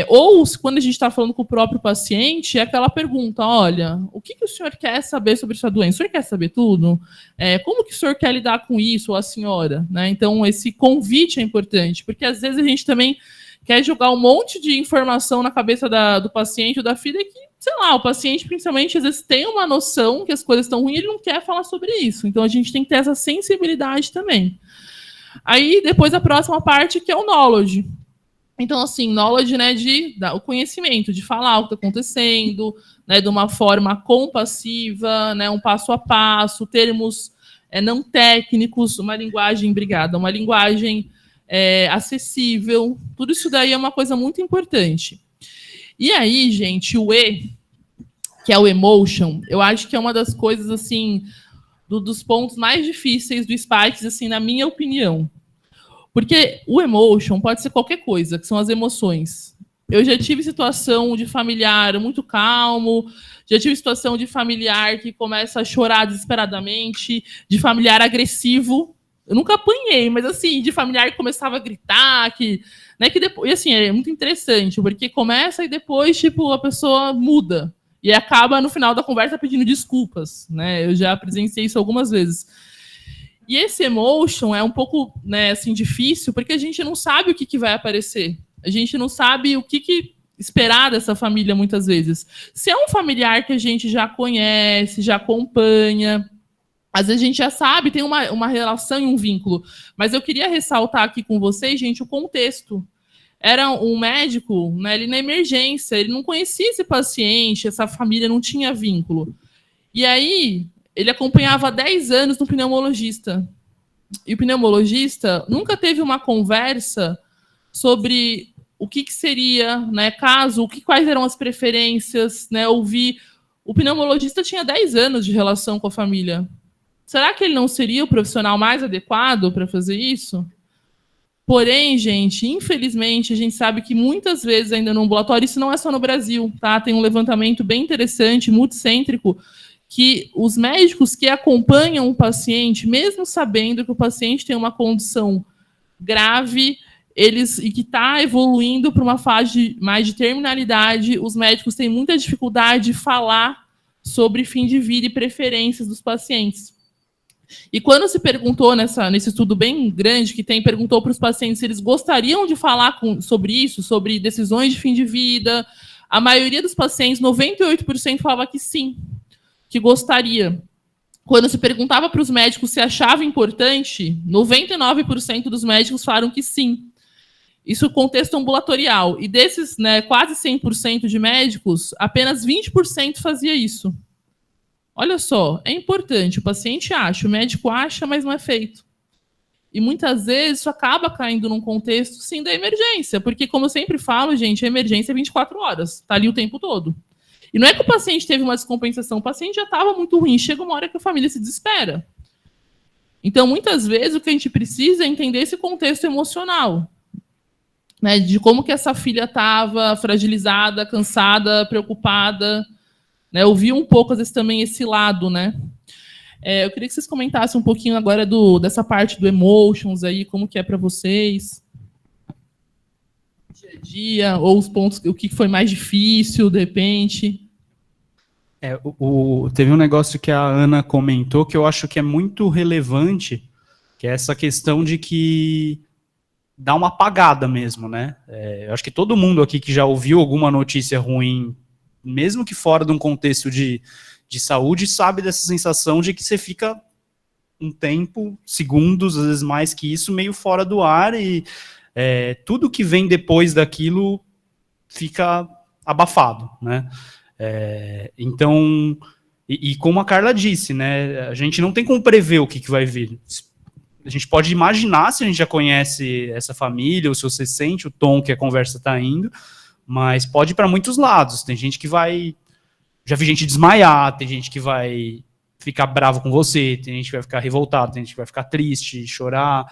A: Ou, quando a gente está falando com o próprio paciente, é aquela pergunta, olha, o que o senhor quer saber sobre sua doença? O senhor quer saber tudo? Como que o senhor quer lidar com isso, ou a senhora? Né? Então, esse convite é importante, porque às vezes a gente também quer jogar um monte de informação na cabeça do paciente ou da filha que, sei lá, o paciente, principalmente, às vezes tem uma noção que as coisas estão ruins e ele não quer falar sobre isso. Então, a gente tem que ter essa sensibilidade também. Aí, depois, a próxima parte, que é o knowledge. Então, assim, knowledge, né, o conhecimento, de falar o que está acontecendo, né, de uma forma compassiva, né, um passo a passo, termos não técnicos, uma linguagem, uma linguagem acessível. Tudo isso daí é uma coisa muito importante. E aí, gente, o E, que é o emotion, eu acho que é uma das coisas, assim, dos pontos mais difíceis do Spikes, assim, na minha opinião. Porque o emotion pode ser qualquer coisa, que são as emoções. Eu já tive situação de familiar muito calmo, já tive situação de familiar que começa a chorar desesperadamente, de familiar agressivo. Eu nunca apanhei, mas assim, de familiar que começava a gritar, né, que depois, e assim, é muito interessante, porque começa e depois, tipo, a pessoa muda. E acaba, no final da conversa, pedindo desculpas, né? Eu já presenciei isso algumas vezes. E esse emotion é um pouco, né, assim, difícil, porque a gente não sabe o que vai aparecer. A gente não sabe o que esperar dessa família, muitas vezes. Se é um familiar que a gente já conhece, já acompanha, às vezes a gente já sabe, tem uma relação e um vínculo. Mas eu queria ressaltar aqui com vocês, gente, o contexto. Era um médico, né, ele na emergência, ele não conhecia esse paciente, essa família não tinha vínculo. E aí, ele acompanhava há 10 anos no pneumologista. E o pneumologista nunca teve uma conversa sobre o que seria, né, quais eram as preferências, né, ouvir. O pneumologista tinha 10 anos de relação com a família. Será que ele não seria o profissional mais adequado para fazer isso? Porém, gente, infelizmente, a gente sabe que muitas vezes ainda no ambulatório, isso não é só no Brasil, tá? Tem um levantamento bem interessante, multicêntrico, que os médicos que acompanham o paciente, mesmo sabendo que o paciente tem uma condição grave, e que está evoluindo para uma fase mais de terminalidade, os médicos têm muita dificuldade de falar sobre fim de vida e preferências dos pacientes. E quando se perguntou nesse estudo bem grande que tem, perguntou para os pacientes se eles gostariam de falar sobre isso, sobre decisões de fim de vida, a maioria dos pacientes, 98%, falava que sim, que gostaria. Quando se perguntava para os médicos se achava importante, 99% dos médicos falaram que sim. Isso no contexto ambulatorial. E desses, né, quase 100% de médicos, apenas 20% fazia isso. Olha só, é importante, o paciente acha, o médico acha, mas não é feito. E muitas vezes isso acaba caindo num contexto, sim, da emergência, porque, como eu sempre falo, gente, a emergência é 24 horas, está ali o tempo todo. E não é que o paciente teve uma descompensação, o paciente já estava muito ruim, chega uma hora que a família se desespera. Então, muitas vezes, o que a gente precisa é entender esse contexto emocional, né, de como que essa filha estava fragilizada, cansada, preocupada, né, ouvir um pouco, às vezes, também esse lado, né? Eu queria que vocês comentassem um pouquinho agora dessa parte do emotions aí, como que é para vocês, dia a dia, ou os pontos, o que foi mais difícil, de repente.
D: Teve um negócio que a Ana comentou que eu acho que é muito relevante, que é essa questão de que dá uma apagada mesmo, né? Eu acho que todo mundo aqui que já ouviu alguma notícia ruim, mesmo que fora de um contexto de saúde, sabe dessa sensação de que você fica um tempo, segundos, às vezes mais que isso, meio fora do ar e tudo que vem depois daquilo fica abafado, né? Então, e como a Carla disse, né, a gente não tem como prever o que vai vir. A gente pode imaginar se a gente já conhece essa família, ou se você sente o tom que a conversa está indo, mas pode ir para muitos lados. Tem gente que vai... Já vi gente desmaiar, tem gente que vai ficar bravo com você, tem gente que vai ficar revoltado, tem gente que vai ficar triste, chorar.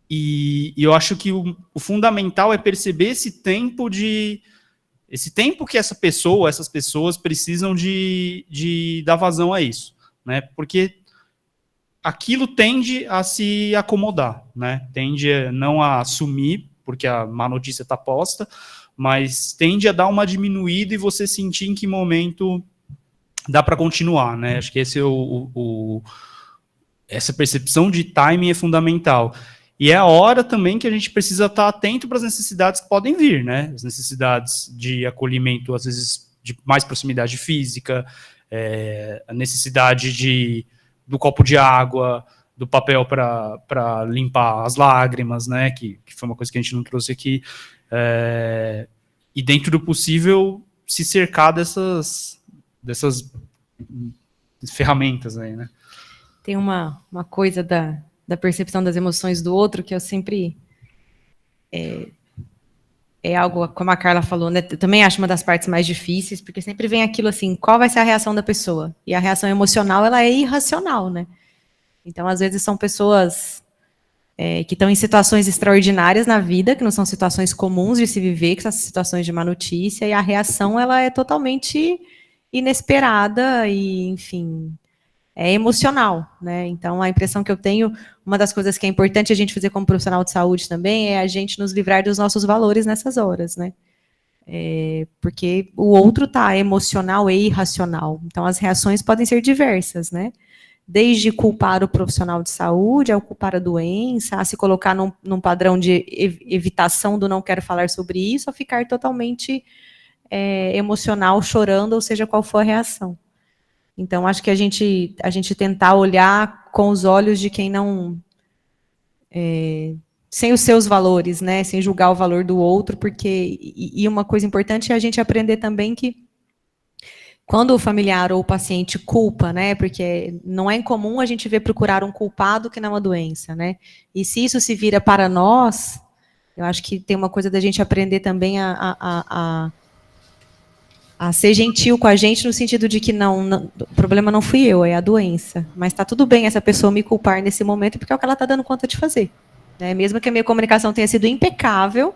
D: E eu acho que o fundamental é perceber esse tempo que essas pessoas precisam de dar vazão a isso, né? Porque aquilo tende a se acomodar, né? Tende não a assumir, porque a má notícia está posta, mas tende a dar uma diminuída e você sentir em que momento dá para continuar, né? Acho que esse essa percepção de timing é fundamental. E é a hora também que a gente precisa estar atento para as necessidades que podem vir, né? As necessidades de acolhimento, às vezes, de mais proximidade física, a necessidade do copo de água, do papel para limpar as lágrimas, né? Que foi uma coisa que a gente não trouxe aqui. E dentro do possível, se cercar dessas ferramentas aí, né?
E: Tem uma coisa da percepção das emoções do outro que eu sempre... É algo, como a Carla falou, né? Eu também acho uma das partes mais difíceis, porque sempre vem aquilo assim, qual vai ser a reação da pessoa? E a reação emocional, ela é irracional, né? Então, às vezes, são pessoas que estão em situações extraordinárias na vida, que não são situações comuns de se viver, que são situações de má notícia, e a reação, ela é totalmente inesperada e, enfim, é emocional, né? Então, a impressão que eu tenho, uma das coisas que é importante a gente fazer como profissional de saúde também, é a gente nos livrar dos nossos valores nessas horas, né? Porque o outro tá emocional e irracional. Então, as reações podem ser diversas, né? Desde culpar o profissional de saúde, ao culpar a doença, a se colocar num padrão de evitação do não quero falar sobre isso, a ficar totalmente emocional, chorando, ou seja, qual for a reação. Então, acho que a gente tentar olhar com os olhos de quem não... sem os seus valores, né? Sem julgar o valor do outro, porque... E uma coisa importante é a gente aprender também que quando o familiar ou o paciente culpa, né? Porque não é incomum a gente ver procurar um culpado que não a doença, né? E se isso se vira para nós, eu acho que tem uma coisa da gente aprender também a ser gentil com a gente, no sentido de que não, o problema não fui eu, é a doença. Mas está tudo bem essa pessoa me culpar nesse momento, porque é o que ela está dando conta de fazer. Né? Mesmo que a minha comunicação tenha sido impecável,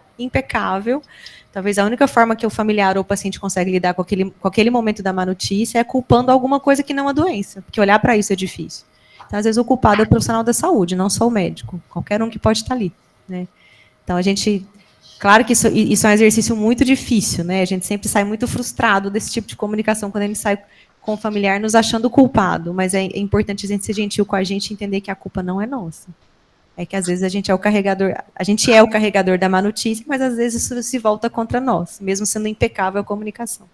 E: talvez a única forma que o familiar ou o paciente consegue lidar com aquele momento da má notícia é culpando alguma coisa que não a doença, porque olhar para isso é difícil. Então, às vezes, o culpado é o profissional da saúde, não só o médico, qualquer um que pode estar ali. né? Então, a gente... Claro que isso é um exercício muito difícil, né? A gente sempre sai muito frustrado desse tipo de comunicação quando a gente sai com o familiar nos achando culpado, mas é importante a gente ser gentil com a gente e entender que a culpa não é nossa. É que, às vezes, a gente é o carregador da má notícia, mas, às vezes, isso se volta contra nós, mesmo sendo impecável a comunicação.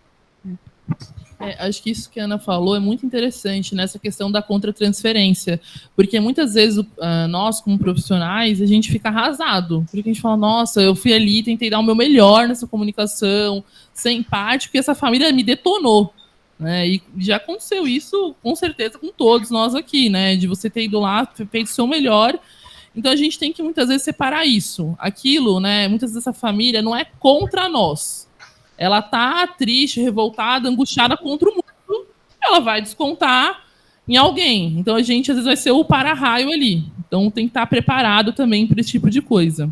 A: Acho que isso que a Ana falou é muito interessante, nessa questão da contratransferência, porque muitas vezes nós, como profissionais, a gente fica arrasado, porque a gente fala, nossa, eu fui ali, tentei dar o meu melhor nessa comunicação, ser empático, e essa família me detonou, né? E já aconteceu isso, com certeza, com todos nós aqui, né? De você ter ido lá, feito o seu melhor. Então a gente tem que muitas vezes separar isso. Aquilo, né? Muitas vezes essa família não é contra nós. Ela tá triste, revoltada, angustiada contra o mundo, ela vai descontar em alguém. Então a gente às vezes vai ser o para-raio ali. Então tem que estar preparado também para esse tipo de coisa.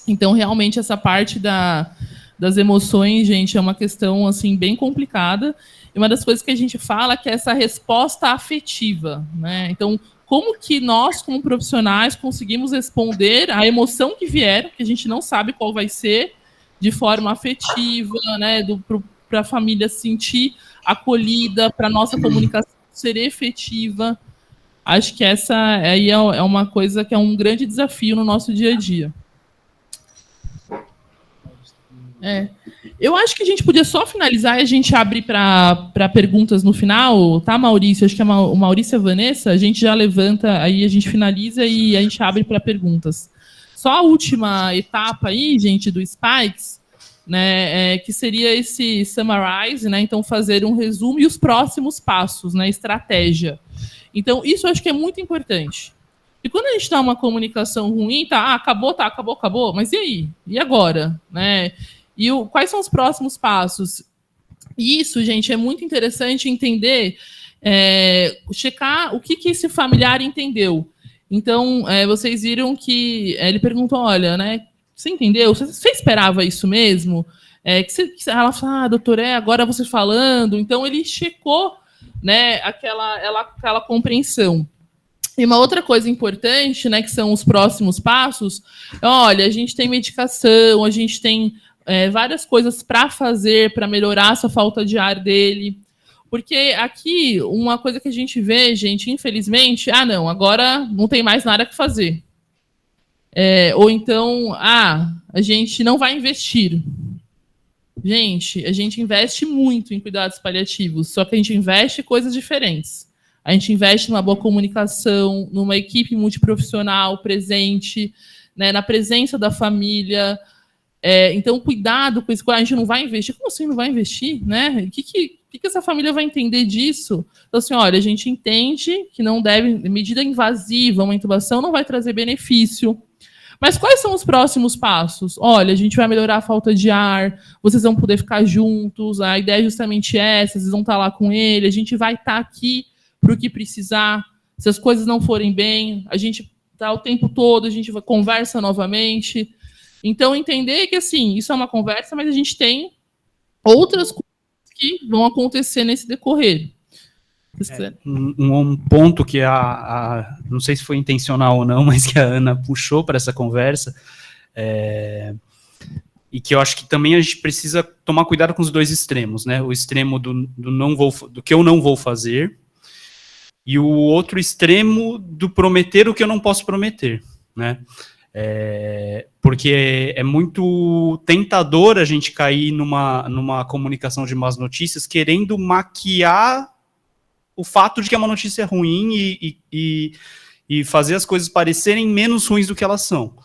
A: Então realmente essa parte das emoções, gente, é uma questão assim bem complicada. E uma das coisas que a gente fala que é essa resposta afetiva, né? Então, como que nós, como profissionais, conseguimos responder à emoção que vier, que a gente não sabe qual vai ser, de forma afetiva, né? Para a família se sentir acolhida, para a nossa comunicação ser efetiva. Acho que essa aí é uma coisa que é um grande desafio no nosso dia a dia. Eu acho que a gente podia só finalizar e a gente abre para perguntas no final, tá, Maurício? Acho que o Maurício e a Vanessa, a gente já levanta, aí a gente finaliza e a gente abre para perguntas. Só a última etapa aí, gente, do Spikes, né, que seria esse summarize, né? Então, fazer um resumo e os próximos passos, né? Estratégia. Então, isso eu acho que é muito importante. E quando a gente está uma comunicação ruim, acabou, mas e aí? E agora? Né? E quais são os próximos passos? Isso, gente, é muito interessante entender, checar o que esse familiar entendeu. Então, vocês viram que ele perguntou, olha, né, você entendeu? Você esperava isso mesmo? Ela fala, doutora, agora você falando. Então, ele checou, né, aquela compreensão. E uma outra coisa importante, né, que são os próximos passos, olha, a gente tem medicação, a gente tem várias coisas para fazer, para melhorar essa falta de ar dele. Porque aqui, uma coisa que a gente vê, gente, infelizmente, não, agora não tem mais nada que fazer. Ou então, a gente não vai investir. Gente, a gente investe muito em cuidados paliativos, só que a gente investe em coisas diferentes. A gente investe numa boa comunicação, numa equipe multiprofissional presente, né, na presença da família. Então, cuidado com isso. A gente não vai investir. Como assim não vai investir? Né? O que essa família vai entender disso? Então, assim, olha, a gente entende que não deve, medida invasiva, uma intubação não vai trazer benefício. Mas quais são os próximos passos? Olha, a gente vai melhorar a falta de ar, vocês vão poder ficar juntos, a ideia é justamente essa, vocês vão estar lá com ele, a gente vai estar aqui para o que precisar. Se as coisas não forem bem, a gente está o tempo todo, a gente conversa novamente. Então, entender que, assim, isso é uma conversa, mas a gente tem outras coisas que vão acontecer nesse decorrer.
D: Um ponto que não sei se foi intencional ou não, mas que a Ana puxou para essa conversa, e que eu acho que também a gente precisa tomar cuidado com os dois extremos, né? O extremo do que eu não vou fazer, e o outro extremo do prometer o que eu não posso prometer, né? Porque é muito tentador a gente cair numa comunicação de más notícias querendo maquiar o fato de que é uma notícia ruim e fazer as coisas parecerem menos ruins do que elas são.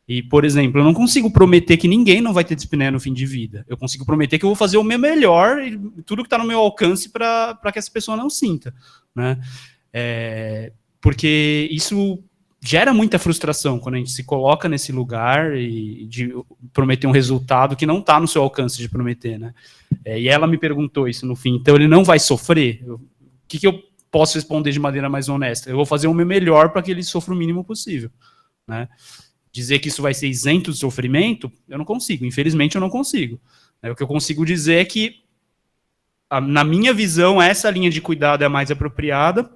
D: E, por exemplo, eu não consigo prometer que ninguém não vai ter dispneia no fim de vida. Eu consigo prometer que eu vou fazer o meu melhor e tudo que está no meu alcance para que essa pessoa não sinta, né? Porque isso gera muita frustração quando a gente se coloca nesse lugar e de prometer um resultado que não está no seu alcance de prometer, né? E ela me perguntou isso no fim. Então, ele não vai sofrer? O que eu posso responder de maneira mais honesta? Eu vou fazer o meu melhor para que ele sofra o mínimo possível, né? Dizer que isso vai ser isento de sofrimento, eu não consigo. Infelizmente, eu não consigo. O que eu consigo dizer é que, na minha visão, essa linha de cuidado é a mais apropriada,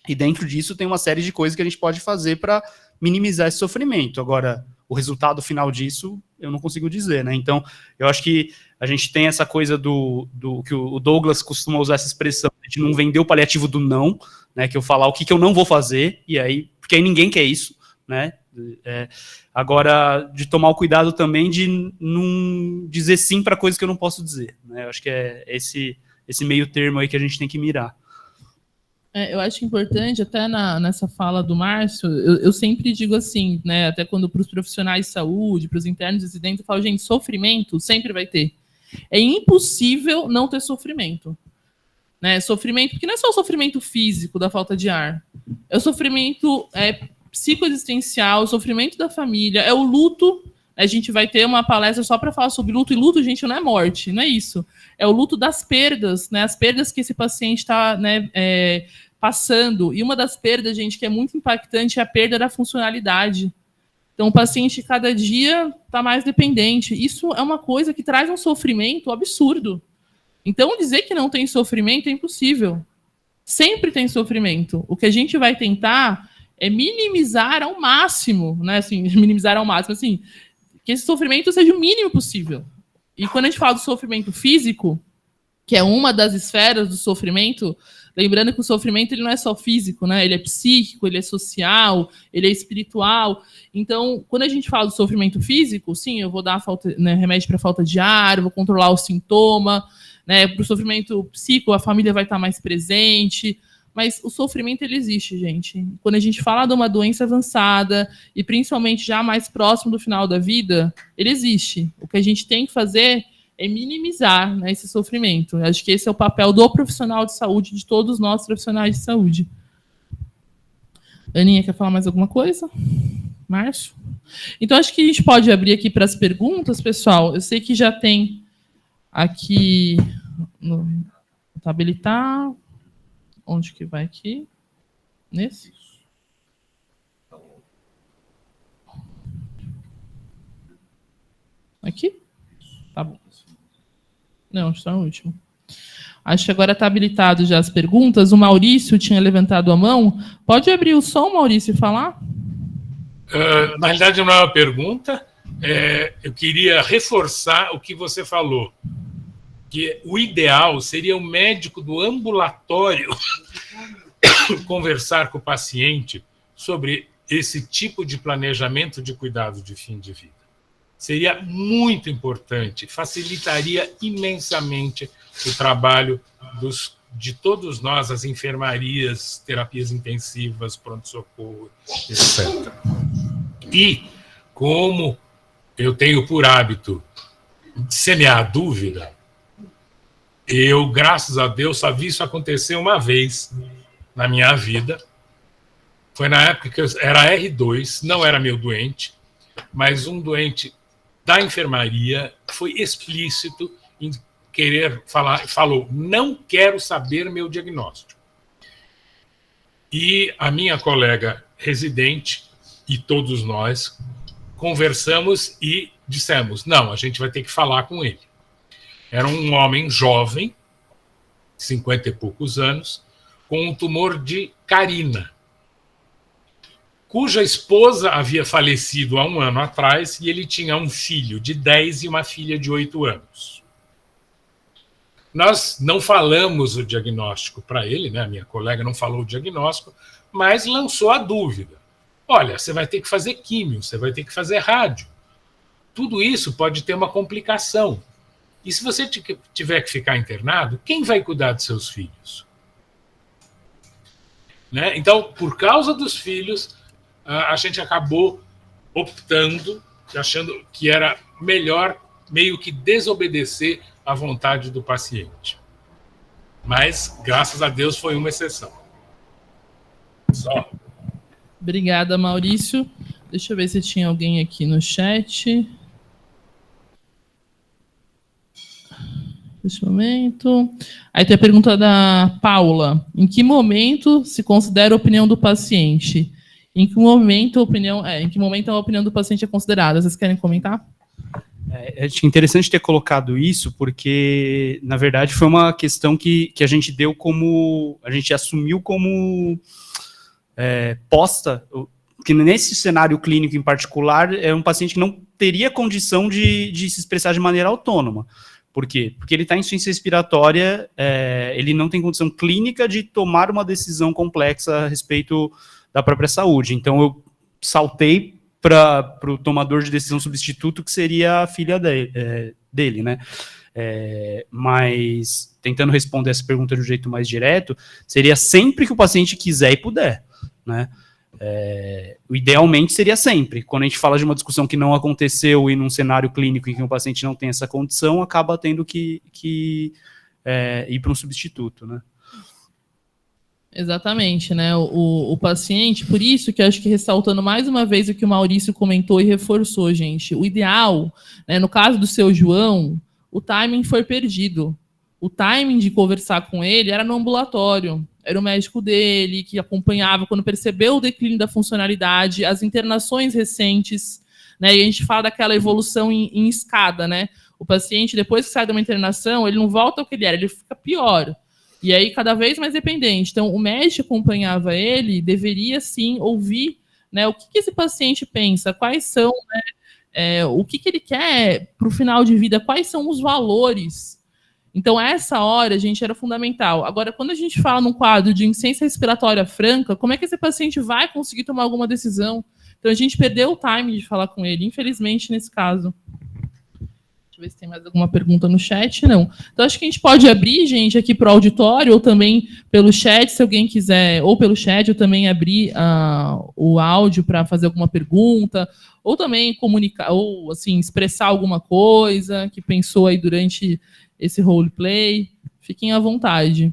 D: e dentro disso tem uma série de coisas que a gente pode fazer para minimizar esse sofrimento. Agora, o resultado final disso, eu não consigo dizer, né? Então, eu acho que a gente tem essa coisa que o Douglas costuma usar essa expressão, de não vender o paliativo do não, né? Que eu falar o que eu não vou fazer, e aí, porque aí ninguém quer isso, né? Agora, de tomar o cuidado também de não dizer sim para coisas que eu não posso dizer, né? Eu acho que é esse meio termo aí que a gente tem que mirar.
A: Eu acho importante, até nessa fala do Márcio, eu sempre digo assim, né, até quando para os profissionais de saúde, para os internos residentes, eu falo, gente, sofrimento sempre vai ter. É impossível não ter sofrimento. Né? Sofrimento, porque não é só o sofrimento físico da falta de ar, é o sofrimento psicoexistencial, o sofrimento da família, é o luto. A gente vai ter uma palestra só para falar sobre luto, e luto, gente, não é morte, não é isso. É o luto das perdas, né? As perdas que esse paciente está, né, passando. E uma das perdas, gente, que é muito impactante é a perda da funcionalidade. Então, o paciente, cada dia, está mais dependente. Isso é uma coisa que traz um sofrimento absurdo. Então, dizer que não tem sofrimento é impossível. Sempre tem sofrimento. O que a gente vai tentar é minimizar ao máximo, né? Assim, minimizar ao máximo, assim, que esse sofrimento seja o mínimo possível. E quando a gente fala do sofrimento físico, que é uma das esferas do sofrimento, lembrando que o sofrimento ele não é só físico, né? Ele é psíquico, ele é social, ele é espiritual. Então, quando a gente fala do sofrimento físico, sim, eu vou dar remédio para falta de ar, eu vou controlar o sintoma, né? Para o sofrimento psíquico, a família vai estar mais presente. Mas o sofrimento, ele existe, gente. Quando a gente fala de uma doença avançada, e principalmente já mais próximo do final da vida, ele existe. O que a gente tem que fazer é minimizar, né, esse sofrimento. Eu acho que esse é o papel do profissional de saúde, de todos nós profissionais de saúde. Aninha, quer falar mais alguma coisa? Márcio? Então, acho que a gente pode abrir aqui para as perguntas, pessoal. Eu sei que já tem aqui no habilitar. Onde que vai aqui? Nesse? Aqui? Tá bom. Não, está no último. Acho que agora está habilitado já as perguntas. O Maurício tinha levantado a mão. Pode abrir o som, Maurício, e falar?
F: Na realidade, não é uma pergunta. Eu queria reforçar o que você falou. Que o ideal seria o médico do ambulatório conversar com o paciente sobre esse tipo de planejamento de cuidado de fim de vida. Seria muito importante, facilitaria imensamente o trabalho de todos nós, as enfermarias, terapias intensivas, pronto-socorro, etc. E, como eu tenho por hábito semear dúvida, eu, graças a Deus, só vi isso acontecer uma vez na minha vida. Foi na época que eu era R2, não era meu doente, mas um doente da enfermaria foi explícito em querer falar, falou, não quero saber meu diagnóstico. E a minha colega residente e todos nós conversamos e dissemos, não, a gente vai ter que falar com ele. Era um homem jovem, 50 e poucos anos, com um tumor de carina, cuja esposa havia falecido há 1 ano atrás e ele tinha um filho de 10 e uma filha de 8 anos. Nós não falamos o diagnóstico para ele, né? A minha colega não falou o diagnóstico, mas lançou a dúvida. Olha, você vai ter que fazer químio, você vai ter que fazer rádio. Tudo isso pode ter uma complicação. E se você tiver que ficar internado, quem vai cuidar dos seus filhos? Né? Então, por causa dos filhos, a gente acabou optando, achando que era melhor meio que desobedecer à vontade do paciente. Mas, graças a Deus, foi uma exceção. Só.
A: Obrigada, Maurício. Deixa eu ver se tinha alguém aqui no chat. Neste momento. Aí tem a pergunta da Paula. Em que momento se considera a opinião do paciente? Em que momento a opinião do paciente é considerada? Vocês querem comentar?
D: É interessante ter colocado isso, porque, na verdade, foi uma questão que a gente deu como... A gente assumiu como posta que nesse cenário clínico em particular, é um paciente que não teria condição de se expressar de maneira autônoma. Por quê? Porque ele está em insuficiência respiratória, ele não tem condição clínica de tomar uma decisão complexa a respeito da própria saúde. Então, eu saltei para o tomador de decisão substituto, que seria a filha dele, né? Mas, tentando responder essa pergunta de um jeito mais direto, seria sempre que o paciente quiser e puder, né? Idealmente seria sempre. Quando a gente fala de uma discussão que não aconteceu e num cenário clínico em que o paciente não tem essa condição, acaba tendo que ir para um substituto, né?
A: Exatamente, né? O paciente, por isso que eu acho que ressaltando mais uma vez o que o Maurício comentou e reforçou, gente, o ideal, né, no caso do seu João, o timing foi perdido. O timing de conversar com ele era no ambulatório, era o médico dele que acompanhava quando percebeu o declínio da funcionalidade, as internações recentes, né? E a gente fala daquela evolução em escada, né? O paciente, depois que sai de uma internação, ele não volta ao que ele era, ele fica pior. E aí, cada vez mais dependente. Então, o médico que acompanhava ele deveria, sim, ouvir, né, o que esse paciente pensa, quais são, né, o que ele quer para o final de vida, quais são os valores. Então, essa hora, gente, era fundamental. Agora, quando a gente fala num quadro de insuficiência respiratória franca, como é que esse paciente vai conseguir tomar alguma decisão? Então, a gente perdeu o time de falar com ele, infelizmente, nesse caso. Deixa eu ver se tem mais alguma pergunta no chat. Não. Então, acho que a gente pode abrir, gente, aqui para o auditório, ou também pelo chat, se alguém quiser, ou pelo chat, eu também abrir o áudio para fazer alguma pergunta, ou também comunicar, ou assim, expressar alguma coisa que pensou aí durante esse roleplay. Fiquem à vontade.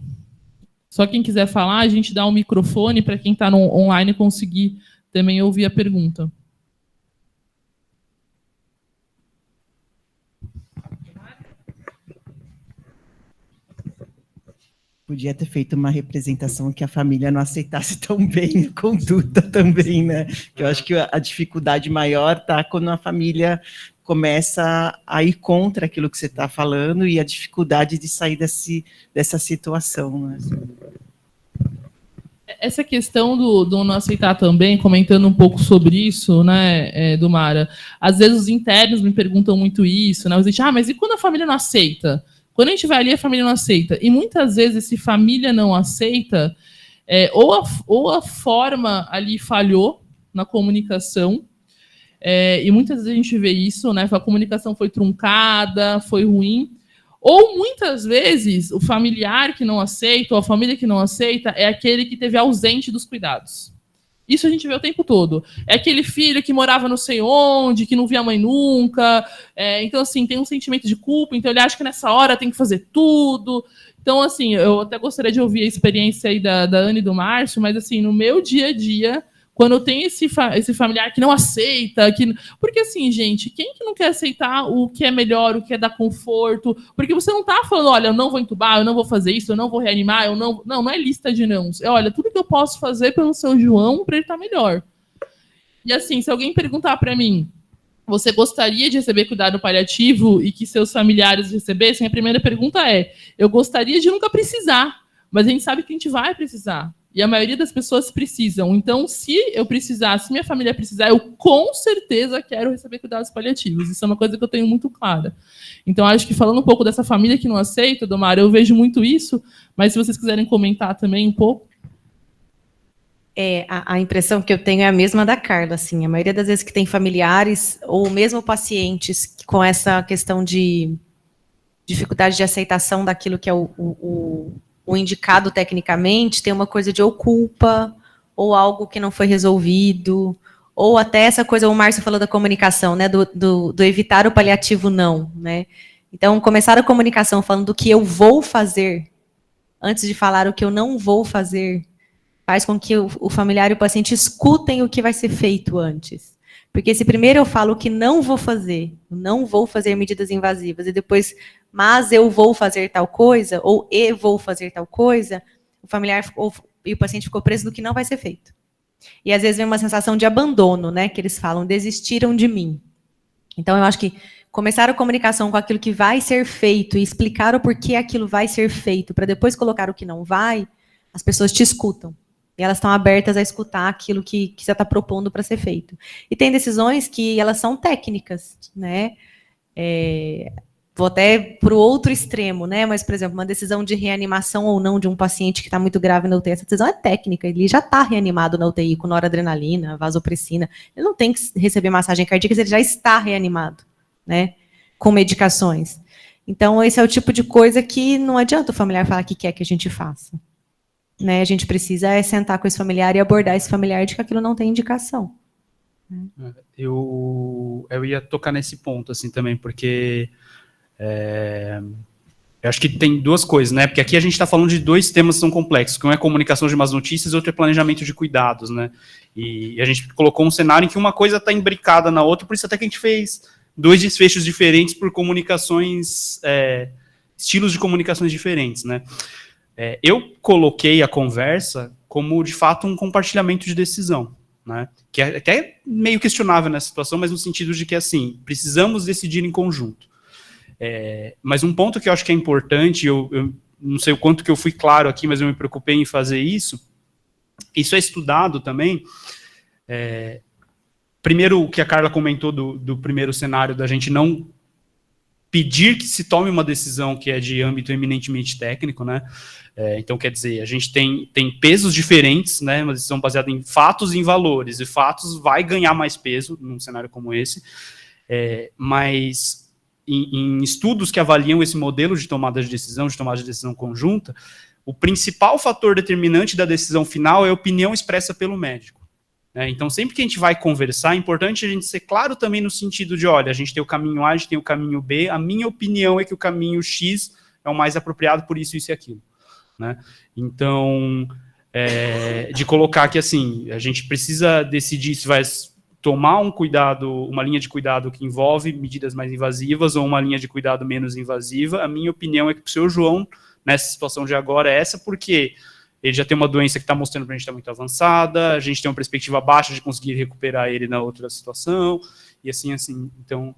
A: Só quem quiser falar, a gente dá um microfone para quem está online conseguir também ouvir a pergunta.
G: Podia ter feito uma representação que a família não aceitasse tão bem a conduta também, né? Que eu acho que a dificuldade maior está quando a família começa a ir contra aquilo que você está falando e a dificuldade de sair dessa situação, né?
A: Essa questão do não aceitar também, comentando um pouco sobre isso, né, Dumara, às vezes os internos me perguntam muito isso, né? Mas e quando a família não aceita? Quando a gente vai ali, a família não aceita. E muitas vezes, se família não aceita, ou a forma ali falhou na comunicação, e muitas vezes a gente vê isso, né? A comunicação foi truncada, foi ruim. Ou muitas vezes, o familiar que não aceita, ou a família que não aceita, é aquele que esteve ausente dos cuidados. Isso a gente vê o tempo todo. É aquele filho que morava não sei onde, que não via a mãe nunca. Então, assim, tem um sentimento de culpa. Então, ele acha que nessa hora tem que fazer tudo. Então, assim, eu até gostaria de ouvir a experiência aí da Ana e do Márcio, mas, assim, no meu dia a dia, quando eu tenho esse familiar que não aceita, porque assim, gente, quem que não quer aceitar o que é melhor, o que é dar conforto? Porque você não tá falando, olha, eu não vou entubar, eu não vou fazer isso, eu não vou reanimar, eu não... Não é lista de nãos. Olha, tudo que eu posso fazer pelo seu João para ele estar melhor. E assim, se alguém perguntar para mim, você gostaria de receber cuidado paliativo e que seus familiares recebessem? A primeira pergunta é, eu gostaria de nunca precisar, mas a gente sabe que a gente vai precisar. E a maioria das pessoas precisam. Então, se eu precisar, se minha família precisar, eu com certeza quero receber cuidados paliativos. Isso é uma coisa que eu tenho muito clara. Então, acho que falando um pouco dessa família que não aceita, Domar, eu vejo muito isso, mas se vocês quiserem comentar também um pouco.
E: A impressão que eu tenho é a mesma da Carla, assim. A maioria das vezes que tem familiares, ou mesmo pacientes com essa questão de dificuldade de aceitação daquilo que é o indicado tecnicamente, tem uma coisa de ou culpa, ou algo que não foi resolvido, ou até essa coisa, o Márcio falou da comunicação, né, do evitar o paliativo não, né? Então, começar a comunicação falando do que eu vou fazer, antes de falar o que eu não vou fazer, faz com que o familiar e o paciente escutem o que vai ser feito antes. Porque se primeiro eu falo o que não vou fazer medidas invasivas, e depois, mas eu vou fazer tal coisa, ou eu vou fazer tal coisa, o familiar e o paciente ficou preso no que não vai ser feito. E às vezes vem uma sensação de abandono, né, que eles falam, desistiram de mim. Então eu acho que começar a comunicação com aquilo que vai ser feito e explicar o porquê aquilo vai ser feito, para depois colocar o que não vai, as pessoas te escutam. E elas estão abertas a escutar aquilo que você está propondo para ser feito. E tem decisões que elas são técnicas, né? Vou até para o outro extremo, né? Mas, por exemplo, uma decisão de reanimação ou não de um paciente que está muito grave na UTI, essa decisão é técnica, ele já está reanimado na UTI com noradrenalina, vasopressina, ele não tem que receber massagem cardíaca, ele já está reanimado, né? Com medicações. Então, esse é o tipo de coisa que não adianta o familiar falar que quer que a gente faça. Né? A gente precisa sentar com esse familiar e abordar esse familiar de que aquilo não tem indicação.
D: Eu ia tocar nesse ponto, assim, também, porque eu acho que tem duas coisas, né? Porque aqui a gente está falando de dois temas que são complexos, que um é comunicação de más notícias e outro é planejamento de cuidados, né? E a gente colocou um cenário em que uma coisa está imbricada na outra, por isso até que a gente fez 2 desfechos diferentes por comunicações, estilos de comunicações diferentes, né? Eu coloquei a conversa como, de fato, um compartilhamento de decisão, né? Que é até meio questionável nessa situação, mas no sentido de que, assim, precisamos decidir em conjunto. Mas um ponto que eu acho que é importante, eu não sei o quanto que eu fui claro aqui, mas eu me preocupei em fazer isso é estudado também. Primeiro, o que a Carla comentou do primeiro cenário, da gente não pedir que se tome uma decisão que é de âmbito eminentemente técnico, né? Então, quer dizer, a gente tem pesos diferentes, né? Uma decisão baseada em fatos e em valores, e fatos vai ganhar mais peso num cenário como esse, mas em estudos que avaliam esse modelo de tomada de decisão conjunta, o principal fator determinante da decisão final é a opinião expressa pelo médico. Então, sempre que a gente vai conversar, é importante a gente ser claro também no sentido de, olha, a gente tem o caminho A, a gente tem o caminho B, a minha opinião é que o caminho X é o mais apropriado por isso, isso e aquilo. Né? Então, de colocar que, assim, a gente precisa decidir se vai tomar uma linha de cuidado que envolve medidas mais invasivas ou uma linha de cuidado menos invasiva. A minha opinião é que para o seu João, nessa situação de agora, é essa, porque ele já tem uma doença que está mostrando para a gente estar muito avançada, a gente tem uma perspectiva baixa de conseguir recuperar ele na outra situação, e assim. Então,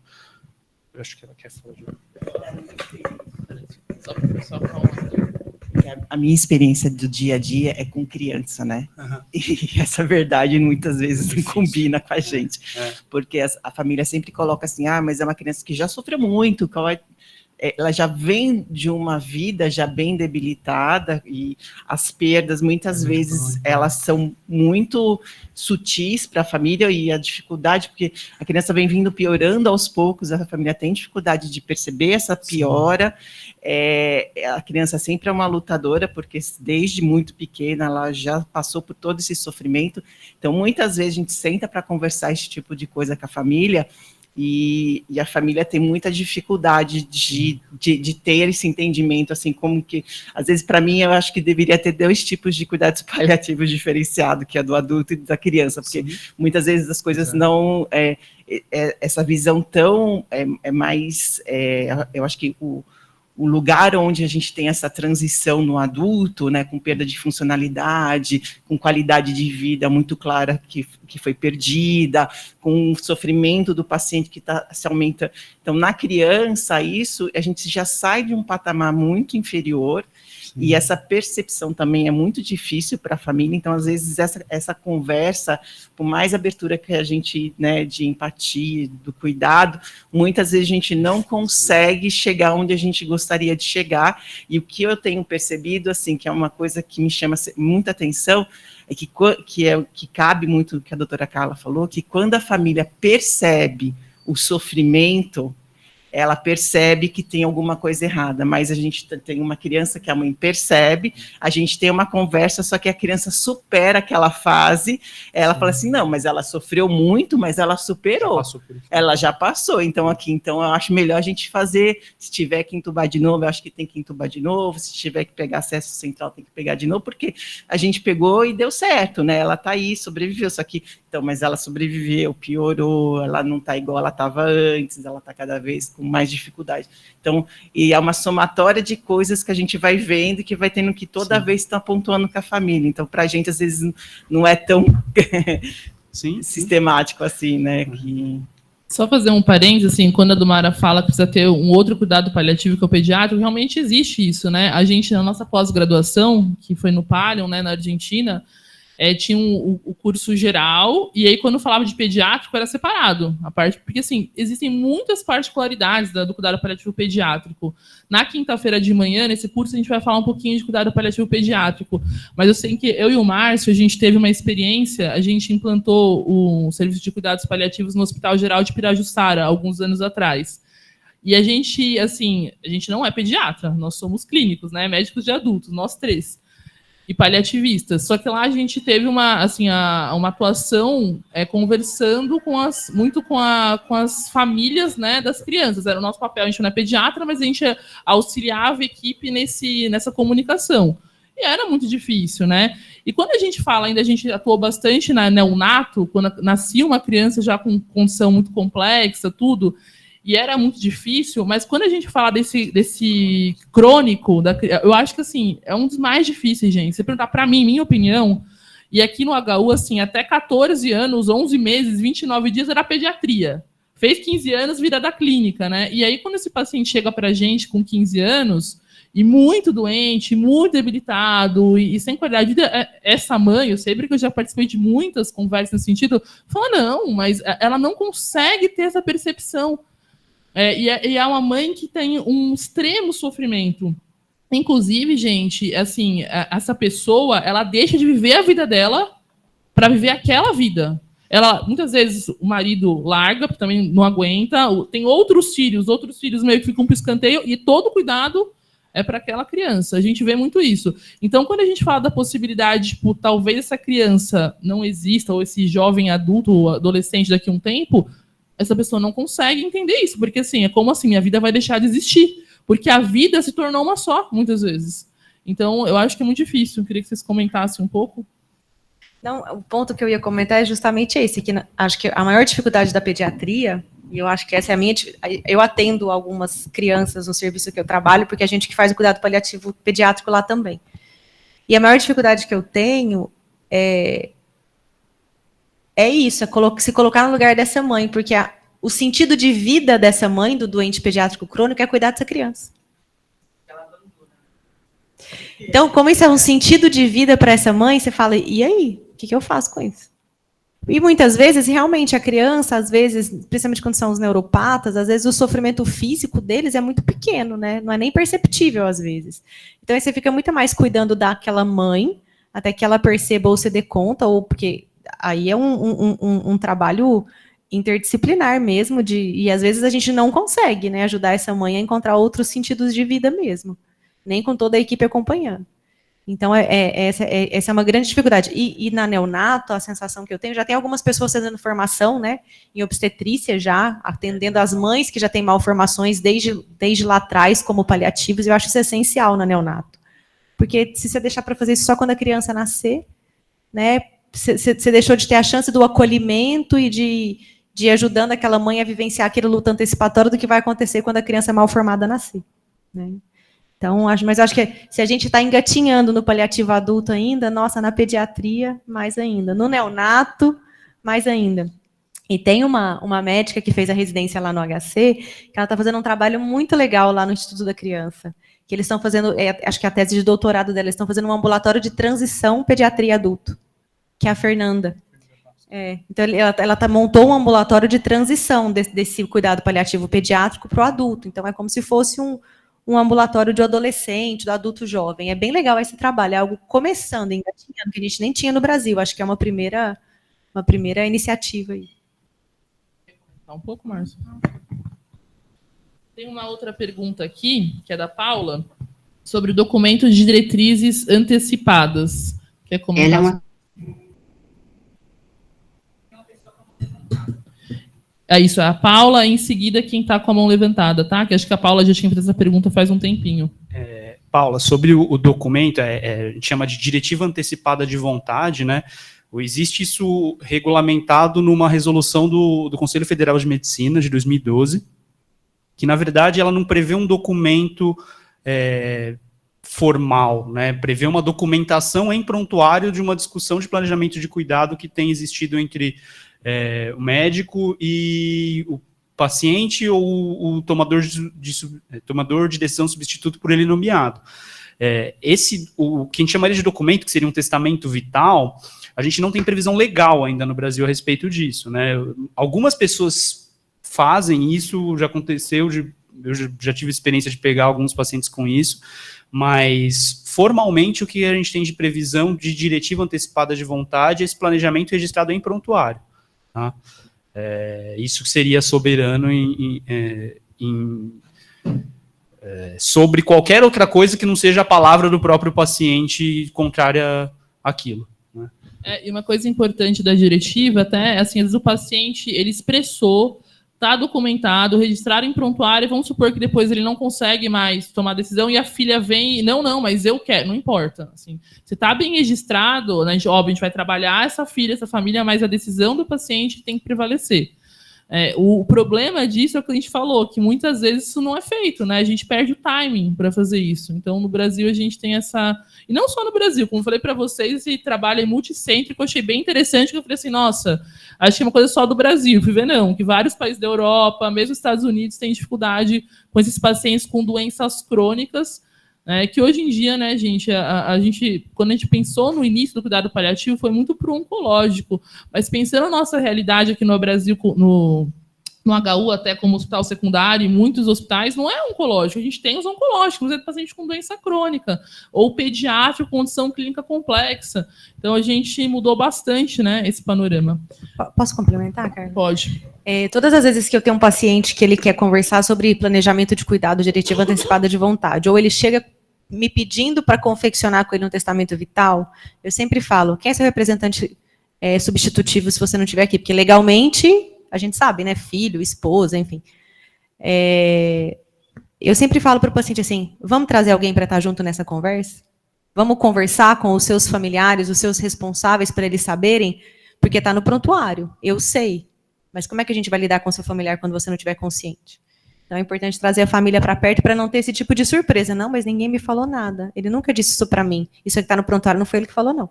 D: eu acho que ela quer falar de...
G: A minha experiência do dia a dia é com criança, né? Uhum. E essa verdade muitas vezes não combina com a gente. Porque a família sempre coloca assim, mas é uma criança que já sofreu muito, ela já vem de uma vida já bem debilitada, e as perdas, muitas vezes, elas são muito sutis para a família, e a dificuldade, porque a criança vem vindo piorando aos poucos, a família tem dificuldade de perceber essa piora. A criança sempre é uma lutadora, porque desde muito pequena ela já passou por todo esse sofrimento. Então, muitas vezes a gente senta para conversar esse tipo de coisa com a família, e a família tem muita dificuldade de ter esse entendimento, assim, como que, às vezes, para mim, eu acho que deveria ter 2 tipos de cuidados paliativos diferenciados, que é do adulto e da criança, porque muitas vezes as coisas não... essa visão tão... eu acho que o lugar onde a gente tem essa transição no adulto, né, com perda de funcionalidade, com qualidade de vida muito clara que foi perdida, com o sofrimento do paciente que se aumenta. Então, na criança, a gente já sai de um patamar muito inferior. E essa percepção também é muito difícil para a família, então, às vezes, essa conversa, por mais abertura que a gente, né, de empatia, do cuidado, muitas vezes a gente não consegue chegar onde a gente gostaria de chegar, e o que eu tenho percebido, assim, que é uma coisa que me chama muita atenção, é que cabe muito o que a doutora Carla falou, que quando a família percebe o sofrimento, ela percebe que tem alguma coisa errada, mas a gente tem uma criança que a mãe percebe, a gente tem uma conversa, só que a criança supera aquela fase, ela fala assim, não, mas ela sofreu muito, mas ela superou, ela já passou, então eu acho melhor a gente fazer, se tiver que entubar de novo, eu acho que tem que entubar de novo, se tiver que pegar acesso central, tem que pegar de novo, porque a gente pegou e deu certo, né, ela tá aí, sobreviveu, só que, então, mas ela sobreviveu, piorou, ela não tá igual ela estava antes, ela tá cada vez com mais dificuldade. Então, e é uma somatória de coisas que a gente vai vendo e que vai tendo que toda vez estar pontuando com a família. Então, para a gente, às vezes, não é tão sistemático assim, né?
A: Só fazer um parênteses, assim, quando a Dumara fala que precisa ter um outro cuidado paliativo que é o pediátrico, realmente existe isso, né? A gente, na nossa pós-graduação, que foi no Palion, né, na Argentina, tinha o curso geral, e aí quando falava de pediátrico era separado, a parte, porque assim, existem muitas particularidades do cuidado paliativo pediátrico. Na quinta-feira de manhã, nesse curso, a gente vai falar um pouquinho de cuidado paliativo pediátrico, mas eu sei que eu e o Márcio, a gente teve uma experiência, a gente implantou o serviço de cuidados paliativos no Hospital Geral de Pirajussara, alguns anos atrás. E a gente, assim, a gente não é pediatra, nós somos clínicos, né, médicos de adultos, nós 3. E paliativistas. Só que lá a gente teve uma atuação conversando muito com as famílias, né, das crianças. Era o nosso papel, a gente não é pediatra, mas a gente auxiliava a equipe nessa comunicação. E era muito difícil, né? E quando a gente fala, ainda a gente atuou bastante na neonato, quando nascia uma criança já com condição muito complexa, tudo, e era muito difícil, mas quando a gente fala desse crônico, eu acho que assim, é um dos mais difíceis, gente. Você perguntar para mim, minha opinião, e aqui no HU, assim, até 14 anos, 11 meses, 29 dias era pediatria. Fez 15 anos, vira da clínica, né? E aí, quando esse paciente chega para a gente com 15 anos, e muito doente, muito debilitado, e sem qualidade de vida, essa mãe, eu sei porque eu já participei de muitas conversas nesse sentido, fala, não, mas ela não consegue ter essa percepção. E é uma mãe que tem um extremo sofrimento. Inclusive, gente, assim, essa pessoa, ela deixa de viver a vida dela para viver aquela vida. Ela, muitas vezes, o marido larga, porque também não aguenta, tem outros filhos meio que ficam para o escanteio, e todo cuidado é para aquela criança. A gente vê muito isso. Então, quando a gente fala da possibilidade, tipo, talvez essa criança não exista, ou esse jovem adulto ou adolescente daqui a um tempo, essa pessoa não consegue entender isso, porque assim, é como assim, minha vida vai deixar de existir, porque a vida se tornou uma só, muitas vezes. Então, eu acho que é muito difícil, eu queria que vocês comentassem um pouco.
E: Não, o ponto que eu ia comentar é justamente esse, que acho que a maior dificuldade da pediatria, e eu acho que essa é a minha, eu atendo algumas crianças no serviço que eu trabalho, porque a gente que faz o cuidado paliativo pediátrico lá também. E a maior dificuldade que eu tenho é isso, se colocar no lugar dessa mãe, porque o sentido de vida dessa mãe, do doente pediátrico crônico, é cuidar dessa criança. Então, como isso é um sentido de vida para essa mãe, você fala, e aí? O que eu faço com isso? E muitas vezes, realmente, a criança, às vezes, principalmente quando são os neuropatas, às vezes o sofrimento físico deles é muito pequeno, né? Não é nem perceptível, às vezes. Então, aí você fica muito mais cuidando daquela mãe, até que ela perceba ou se dê conta, ou porque aí é um trabalho interdisciplinar mesmo, e às vezes a gente não consegue, né, ajudar essa mãe a encontrar outros sentidos de vida mesmo, nem com toda a equipe acompanhando. Então, essa é uma grande dificuldade. E na neonato, a sensação que eu tenho, já tem algumas pessoas fazendo formação, né, em obstetrícia já, atendendo as mães que já têm malformações desde lá atrás, como paliativos, eu acho isso essencial na neonato. Porque se você deixar para fazer isso só quando a criança nascer, né, você deixou de ter a chance do acolhimento e de ajudando aquela mãe a vivenciar aquele luto antecipatório do que vai acontecer quando a criança mal formada nascer, né? Então, mas acho que se a gente está engatinhando no paliativo adulto ainda, nossa, na pediatria, mais ainda. No neonato, mais ainda. E tem uma médica que fez a residência lá no HC, que ela está fazendo um trabalho muito legal lá no Instituto da Criança, que eles estão fazendo, acho que a tese de doutorado dela, eles estão fazendo um ambulatório de transição pediatria adulto, que é a Fernanda. Então, ela montou um ambulatório de transição desse cuidado paliativo pediátrico para o adulto. Então, é como se fosse um ambulatório de adolescente, do adulto jovem. É bem legal esse trabalho, é algo começando, engatinhando, que a gente nem tinha no Brasil. Acho que é uma primeira iniciativa aí.
A: Um pouco, Márcio. Tem uma outra pergunta aqui, que é da Paula, sobre o documento de diretrizes antecipadas. Quer comentar? Ela é uma... É isso, é a Paula, em seguida quem está com a mão levantada, tá? Que acho que a Paula já tinha feito essa pergunta faz um tempinho.
D: Paula, sobre o documento, a gente chama de diretiva antecipada de vontade, né? Existe isso regulamentado numa resolução do Conselho Federal de Medicina de 2012, que, na verdade, ela não prevê um documento formal, né? Prevê uma documentação em prontuário de uma discussão de planejamento de cuidado que tem existido entre o médico e o paciente ou o tomador de decisão substituto por ele nomeado. o que a gente chamaria de documento, que seria um testamento vital, a gente não tem previsão legal ainda no Brasil a respeito disso, né? Algumas pessoas fazem isso, já aconteceu, eu já tive experiência de pegar alguns pacientes com isso, mas formalmente o que a gente tem de previsão de diretiva antecipada de vontade é esse planejamento registrado em prontuário, tá? Isso seria soberano sobre qualquer outra coisa que não seja a palavra do próprio paciente contrária àquilo, né?
A: E uma coisa importante da diretiva, até, assim, às vezes o paciente, ele expressou, está documentado, registrado em prontuário, vamos supor que depois ele não consegue mais tomar decisão e a filha vem e, não, mas eu quero, não importa. Assim, se está bem registrado, né, óbvio, a gente vai trabalhar essa filha, essa família, mas a decisão do paciente tem que prevalecer. O problema disso é o que a gente falou, que muitas vezes isso não é feito, né? A gente perde o timing para fazer isso. Então, no Brasil, a gente tem essa... E não só no Brasil, como eu falei para vocês, esse trabalho é multicêntrico, eu achei bem interessante, que eu falei assim, nossa, acho que é uma coisa só do Brasil. Fui ver, não, que vários países da Europa, mesmo os Estados Unidos, têm dificuldade com esses pacientes com doenças crônicas, que hoje em dia, né, gente, a gente, quando a gente pensou no início do cuidado paliativo, foi muito pro oncológico, mas pensando na nossa realidade aqui no Brasil, no HU, até como hospital secundário, e muitos hospitais, não é oncológico, a gente tem os oncológicos, é paciente com doença crônica, ou pediátrico, condição clínica complexa. Então, a gente mudou bastante, né, esse panorama.
E: Posso complementar, Carla?
A: Pode.
E: Todas as vezes que eu tenho um paciente que ele quer conversar sobre planejamento de cuidado, diretiva antecipada de vontade, ou ele chega me pedindo para confeccionar com ele um testamento vital, eu sempre falo, quem é seu representante substitutivo se você não estiver aqui? Porque legalmente, a gente sabe, né, filho, esposa, enfim. Eu sempre falo para o paciente assim, vamos trazer alguém para estar junto nessa conversa? Vamos conversar com os seus familiares, os seus responsáveis, para eles saberem, porque está no prontuário, eu sei. Mas como é que a gente vai lidar com o seu familiar quando você não estiver consciente? Então é importante trazer a família para perto para não ter esse tipo de surpresa. Não, mas ninguém me falou nada. Ele nunca disse isso para mim. Isso que está no prontuário não foi ele que falou, não.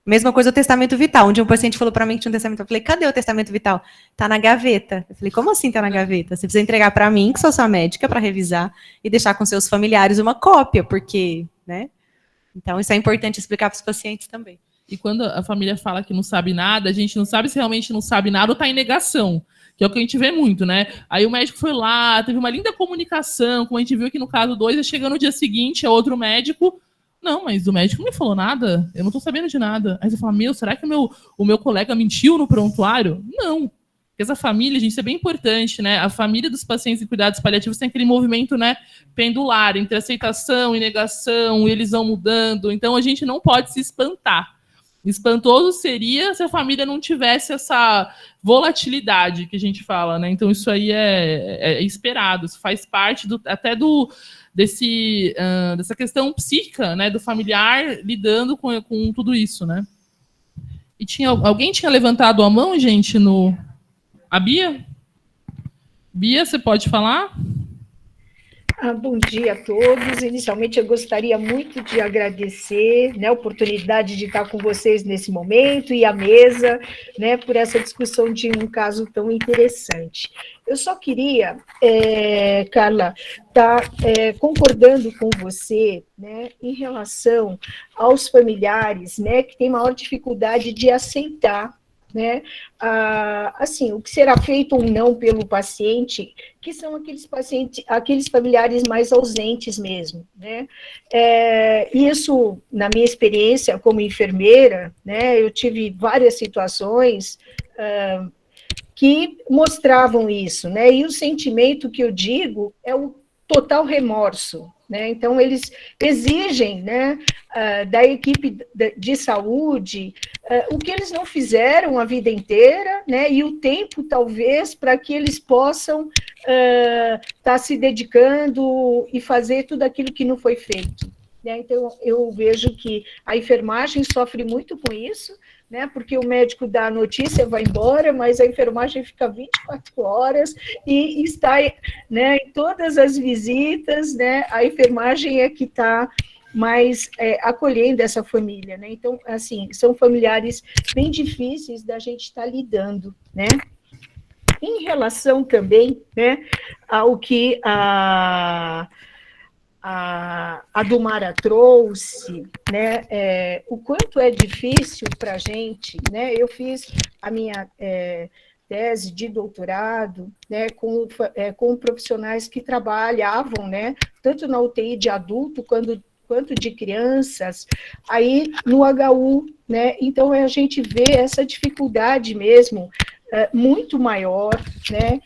E: Mesma coisa o testamento vital. Um dia um paciente falou para mim que tinha um testamento vital. Eu falei, cadê o testamento vital? Está na gaveta. Eu falei, como assim está na gaveta? Você precisa entregar para mim, que sou sua médica, para revisar e deixar com seus familiares uma cópia, porque, né? Então isso é importante explicar para os pacientes também.
A: E quando a família fala que não sabe nada, a gente não sabe se realmente não sabe nada ou está em negação, que é o que a gente vê muito, né? Aí o médico foi lá, teve uma linda comunicação, como a gente viu aqui no caso 2, chega no dia seguinte, é outro médico, não, mas o médico não me falou nada, eu não estou sabendo de nada. Aí você fala, será que o meu colega mentiu no prontuário? Não. Porque essa família, gente, isso é bem importante, né? A família dos pacientes em cuidados paliativos tem aquele movimento, né, pendular, entre aceitação e negação, e eles vão mudando, então a gente não pode se espantar. Espantoso seria se a família não tivesse essa volatilidade que a gente fala, né? Então isso aí é esperado, isso faz parte dessa questão psíquica, né? Do familiar lidando com tudo isso, né? E alguém tinha levantado a mão, gente, a Bia? Bia, você pode falar?
H: Bom dia a todos. Inicialmente, eu gostaria muito de agradecer, né, a oportunidade de estar com vocês nesse momento e a mesa, né, por essa discussão de um caso tão interessante. Eu só queria, Carla, estar concordando com você, né, em relação aos familiares, né, que têm maior dificuldade de aceitar, né, assim, o que será feito ou não pelo paciente, que são aqueles familiares mais ausentes mesmo, né, isso, na minha experiência como enfermeira, né, eu tive várias situações que mostravam isso, né, e o sentimento que eu digo é o total remorso, né, então eles exigem, né, da equipe de saúde, o que eles não fizeram a vida inteira, né, e o tempo, talvez, para que eles possam estar se dedicando e fazer tudo aquilo que não foi feito, né? Então, eu vejo que a enfermagem sofre muito com isso, né, porque o médico dá a notícia, vai embora, mas a enfermagem fica 24 horas e está, né, em todas as visitas, né, a enfermagem é que está mais acolhendo essa família, né? Então, assim, são familiares bem difíceis da gente estar lidando, né? E, em relação também, né, ao que a Dumara trouxe, né, o quanto é difícil para a gente, né? Eu fiz a minha tese de doutorado, né, com profissionais que trabalhavam, né, tanto na UTI de adulto quanto de crianças, aí no HU, né? Então a gente vê essa dificuldade mesmo, muito maior, né,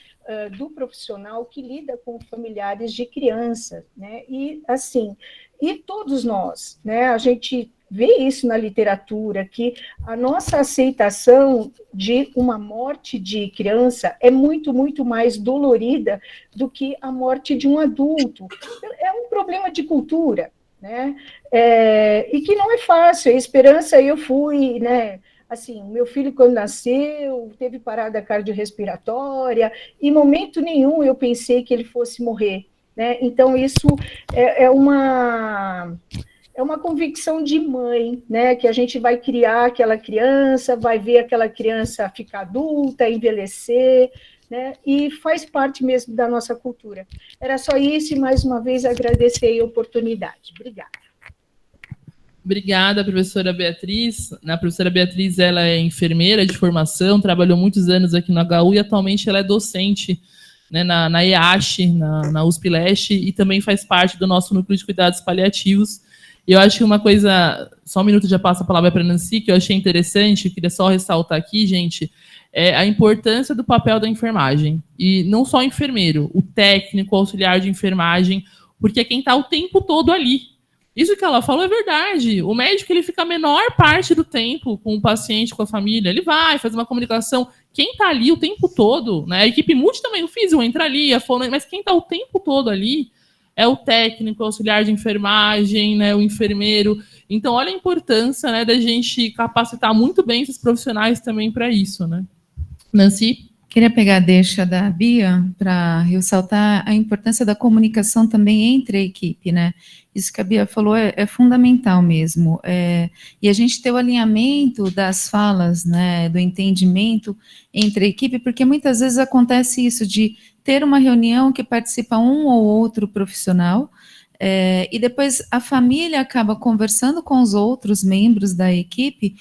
H: do profissional que lida com familiares de crianças, né? E assim, e todos nós, né? A gente vê isso na literatura, que a nossa aceitação de uma morte de criança é muito, muito mais dolorida do que a morte de um adulto. É um problema de cultura, né? E que não é fácil. A esperança, eu fui, né? Assim, meu filho, quando nasceu, teve parada cardiorrespiratória, e em momento nenhum eu pensei que ele fosse morrer, né? Então, isso é uma convicção de mãe, né? Que a gente vai criar aquela criança, vai ver aquela criança ficar adulta, envelhecer, né? E faz parte mesmo da nossa cultura. Era só isso, e mais uma vez agradecer a oportunidade. Obrigada.
A: Obrigada, professora Beatriz. A professora Beatriz, ela é enfermeira de formação, trabalhou muitos anos aqui no HU e atualmente ela é docente, né, na EASH, na USP Leste, e também faz parte do nosso núcleo de cuidados paliativos. E eu acho que uma coisa, só um minuto já passo a palavra para a Nancy, que eu achei interessante, eu queria só ressaltar aqui, gente, é a importância do papel da enfermagem. E não só o enfermeiro, o técnico, o auxiliar de enfermagem, porque é quem está o tempo todo ali. Isso que ela falou é verdade. O médico, ele fica a menor parte do tempo com o paciente, com a família. Ele vai fazer uma comunicação. Quem está ali o tempo todo, né? A equipe multi também, o físico entra ali, mas quem está o tempo todo ali é o técnico, o auxiliar de enfermagem, né? O enfermeiro. Então, olha a importância, né, da gente capacitar muito bem esses profissionais também para isso, né? Nancy?
I: Queria pegar a deixa da Bia para ressaltar a importância da comunicação também entre a equipe, né? Isso que a Bia falou é fundamental mesmo. E a gente ter o alinhamento das falas, né, do entendimento entre a equipe, porque muitas vezes acontece isso de ter uma reunião que participa um ou outro profissional, e depois a família acaba conversando com os outros membros da equipe,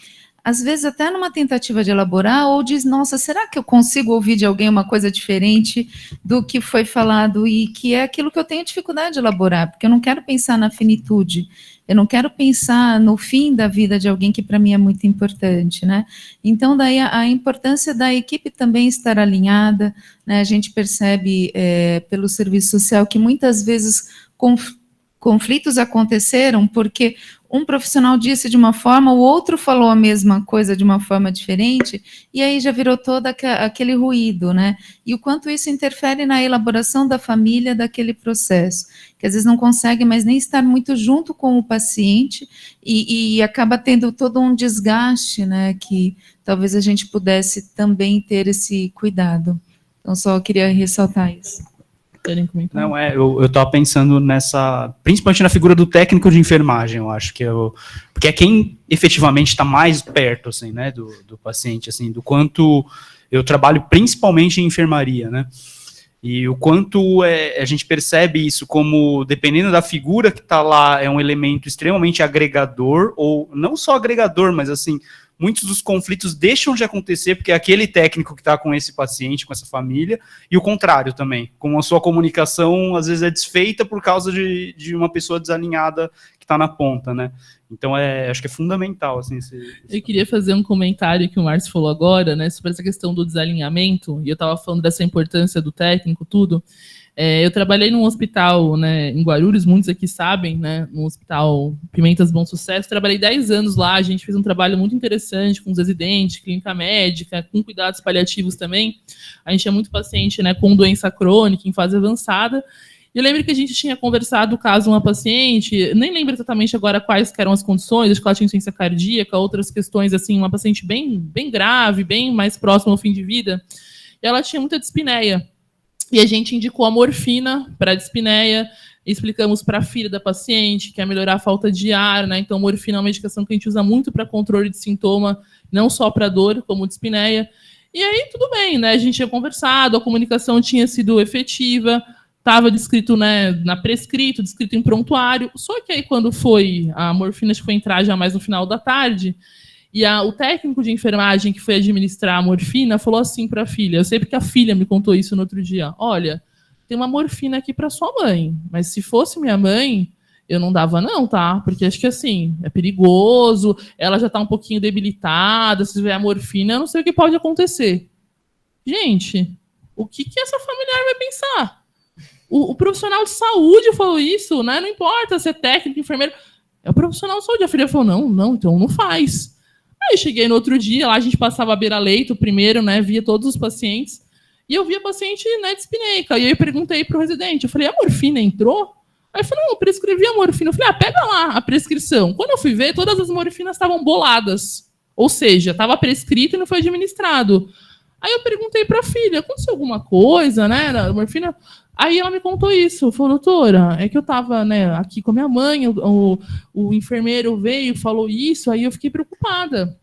I: às vezes até numa tentativa de elaborar, ou diz, nossa, será que eu consigo ouvir de alguém uma coisa diferente do que foi falado, e que é aquilo que eu tenho dificuldade de elaborar, porque eu não quero pensar na finitude, eu não quero pensar no fim da vida de alguém que para mim é muito importante, né? Então, daí a importância da equipe também estar alinhada, né? A gente percebe pelo serviço social que muitas vezes conflitos aconteceram porque um profissional disse de uma forma, o outro falou a mesma coisa de uma forma diferente, e aí já virou todo aquele ruído, né? E o quanto isso interfere na elaboração da família daquele processo, que às vezes não consegue mais nem estar muito junto com o paciente, e acaba tendo todo um desgaste, né? Que talvez a gente pudesse também ter esse cuidado. Então, só queria ressaltar isso.
D: Não, eu estava pensando principalmente na figura do técnico de enfermagem, eu acho que porque é quem efetivamente está mais perto, assim, né, do paciente, assim, do quanto eu trabalho principalmente em enfermaria, né, e o quanto a gente percebe isso como, dependendo da figura que está lá, é um elemento extremamente agregador, ou não só agregador, mas assim, muitos dos conflitos deixam de acontecer porque é aquele técnico que está com esse paciente, com essa família, e o contrário também, como a sua comunicação às vezes é desfeita por causa de uma pessoa desalinhada que está na ponta, né? Então, acho que é fundamental, assim,
A: Eu queria fazer um comentário que o Márcio falou agora, né, sobre essa questão do desalinhamento, e eu estava falando dessa importância do técnico, tudo. Eu trabalhei num hospital, né, em Guarulhos, muitos aqui sabem, né, no Hospital Pimentas Bom Sucesso. Trabalhei 10 anos lá, a gente fez um trabalho muito interessante com os residentes, clínica médica, com cuidados paliativos também. A gente tinha muito paciente, né, com doença crônica, em fase avançada. E eu lembro que a gente tinha conversado o caso de uma paciente, nem lembro exatamente agora quais eram as condições, acho que ela tinha insuficiência cardíaca, outras questões, assim, uma paciente bem grave, bem mais próxima ao fim de vida. E ela tinha muita dispneia. E a gente indicou a morfina para a dispneia, explicamos para a filha da paciente que ia melhorar a falta de ar, né? Então, morfina é uma medicação que a gente usa muito para controle de sintoma, não só para dor, como dispneia. E aí, tudo bem, né? A gente tinha conversado, a comunicação tinha sido efetiva, estava descrito, né, na prescrito, descrito em prontuário. Só que aí, quando foi a morfina, acho que foi entrar já mais no final da tarde, e o técnico de enfermagem que foi administrar a morfina falou assim para a filha, eu sei porque a filha me contou isso no outro dia, olha, tem uma morfina aqui para sua mãe, mas se fosse minha mãe, eu não dava não, tá? Porque acho que assim, é perigoso, ela já tá um pouquinho debilitada, se tiver a morfina, eu não sei o que pode acontecer. Gente, o que essa familiar vai pensar? O profissional de saúde falou isso, né? Não importa se é técnico, enfermeiro, é o profissional de saúde. A filha falou, não, então não faz. Aí cheguei no outro dia, lá a gente passava a beira-leito primeiro, né? Via todos os pacientes, e eu via paciente, né, dispneica. E aí eu perguntei pro residente, eu falei, a morfina entrou? Aí ele falou, não, eu prescrevi a morfina. Eu falei, pega lá a prescrição. Quando eu fui ver, todas as morfinas estavam boladas. Ou seja, estava prescrito e não foi administrado. Aí eu perguntei para a filha, aconteceu alguma coisa, né, na morfina? Aí ela me contou isso. Falou, doutora, é que eu estava, né, aqui com a minha mãe, o enfermeiro veio, falou isso, aí eu fiquei preocupada.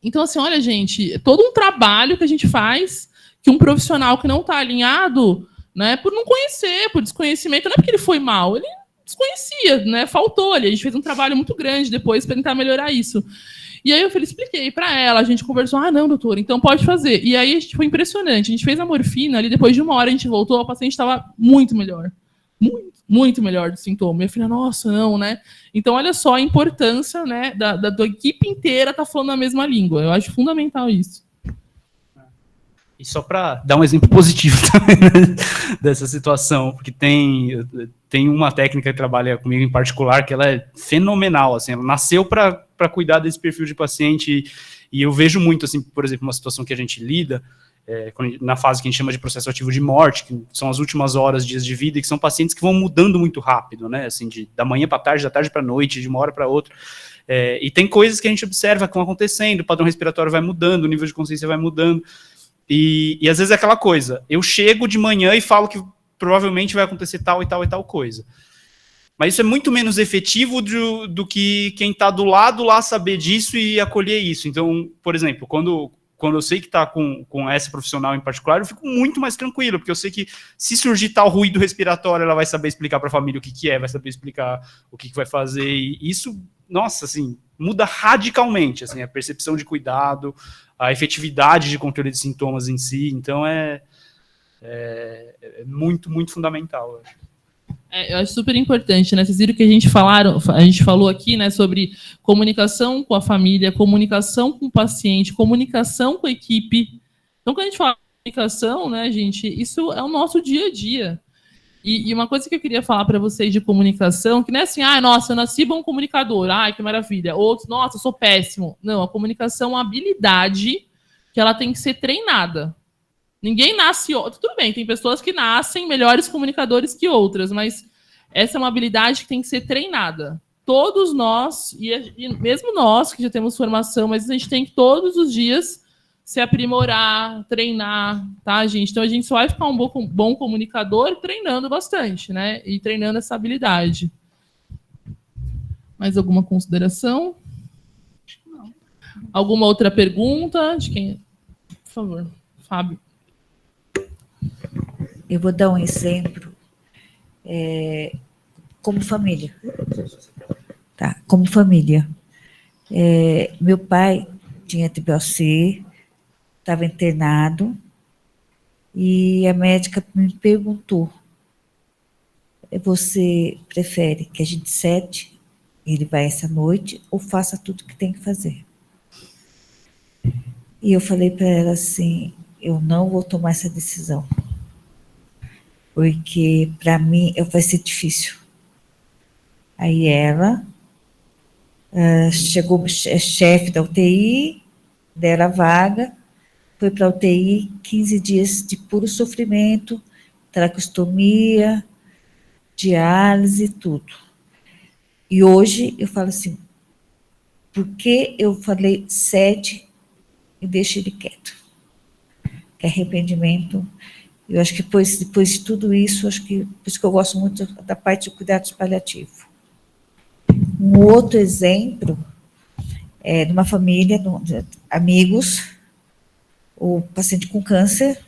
A: Então, assim, olha, gente, é todo um trabalho que a gente faz, que um profissional que não está alinhado, né, por não conhecer, por desconhecimento, não é porque ele foi mal, ele desconhecia, né, faltou ali. A gente fez um trabalho muito grande depois para tentar melhorar isso. E aí eu expliquei para ela, a gente conversou, não, doutora, então pode fazer. E aí foi impressionante, a gente fez a morfina ali, depois de 1 hora a gente voltou, a paciente estava muito melhor. Muito melhor do sintoma. Minha filha, nossa, não, né? Então, olha só a importância, né, da equipe inteira estar falando a mesma língua. Eu acho fundamental isso.
D: E só para dar um exemplo positivo também, né, dessa situação, porque tem uma técnica que trabalha comigo em particular que ela é fenomenal, assim, ela nasceu para cuidar desse perfil de paciente, e eu vejo muito, assim, por exemplo, uma situação que a gente lida, na fase que a gente chama de processo ativo de morte, que são as últimas horas, dias de vida, e que são pacientes que vão mudando muito rápido, né, assim, da manhã para tarde, da tarde para noite, de uma hora para outra, e tem coisas que a gente observa que vão acontecendo, o padrão respiratório vai mudando, o nível de consciência vai mudando, e às vezes é aquela coisa, eu chego de manhã e falo que provavelmente vai acontecer tal e tal e tal coisa. Mas isso é muito menos efetivo do que quem está do lado lá saber disso e acolher isso. Então, por exemplo, quando eu sei que está com essa profissional em particular, eu fico muito mais tranquilo, porque eu sei que se surgir tal ruído respiratório, ela vai saber explicar para a família o que é, vai saber explicar o que vai fazer, e isso, nossa, assim, muda radicalmente, assim, a percepção de cuidado, a efetividade de controle de sintomas em si, então é muito, muito fundamental.
A: Eu acho super importante, né? Vocês viram que a gente falou aqui, né, sobre comunicação com a família, comunicação com o paciente, comunicação com a equipe. Então, quando a gente fala de comunicação, né, gente, isso é o nosso dia a dia. E uma coisa que eu queria falar para vocês de comunicação, que não é assim, nossa, eu nasci bom comunicador, que maravilha. Outros, nossa, eu sou péssimo. Não, a comunicação é uma habilidade que ela tem que ser treinada. Ninguém nasce... Tudo bem, tem pessoas que nascem melhores comunicadores que outras, mas essa é uma habilidade que tem que ser treinada. Todos nós, e mesmo nós que já temos formação, mas a gente tem que todos os dias se aprimorar, treinar, tá, gente? Então a gente só vai ficar um bom comunicador treinando bastante, né? E treinando essa habilidade. Mais alguma consideração? Não. Alguma outra pergunta? De quem? Por favor, Fábio.
J: Eu vou dar um exemplo como família. Tá, como família. Meu pai tinha TBC, estava internado, e a médica me perguntou, você prefere que a gente sete, ele vai essa noite, ou faça tudo que tem que fazer? E eu falei para ela assim, eu não vou tomar essa decisão, porque para mim vai ser difícil. Aí ela chegou, chefe da UTI, deram a vaga, foi para a UTI, 15 dias de puro sofrimento, traqueostomia, diálise, tudo. E hoje eu falo assim, por que eu falei 7 e deixo ele quieto? Que arrependimento. Eu acho que depois de tudo isso, acho que por isso que eu gosto muito da parte de cuidados paliativos. Um outro exemplo é de uma família, de amigos, o paciente com câncer,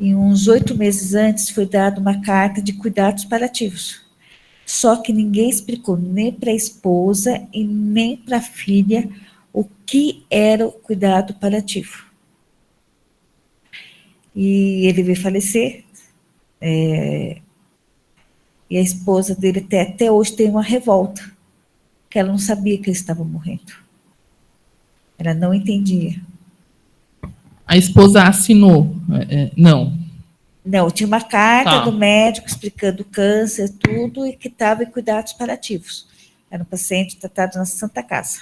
J: E uns 8 meses antes foi dada uma carta de cuidados paliativos. Só que ninguém explicou nem para a esposa e nem para a filha o que era o cuidado paliativo. E ele veio falecer, e a esposa dele até hoje tem uma revolta, que ela não sabia que ele estava morrendo. Ela não entendia.
A: A esposa assinou? Não.
J: Não, tinha uma carta
A: Tá.
J: do médico explicando o câncer, tudo, e que estava em cuidados paliativos. Era um paciente tratado na Santa Casa.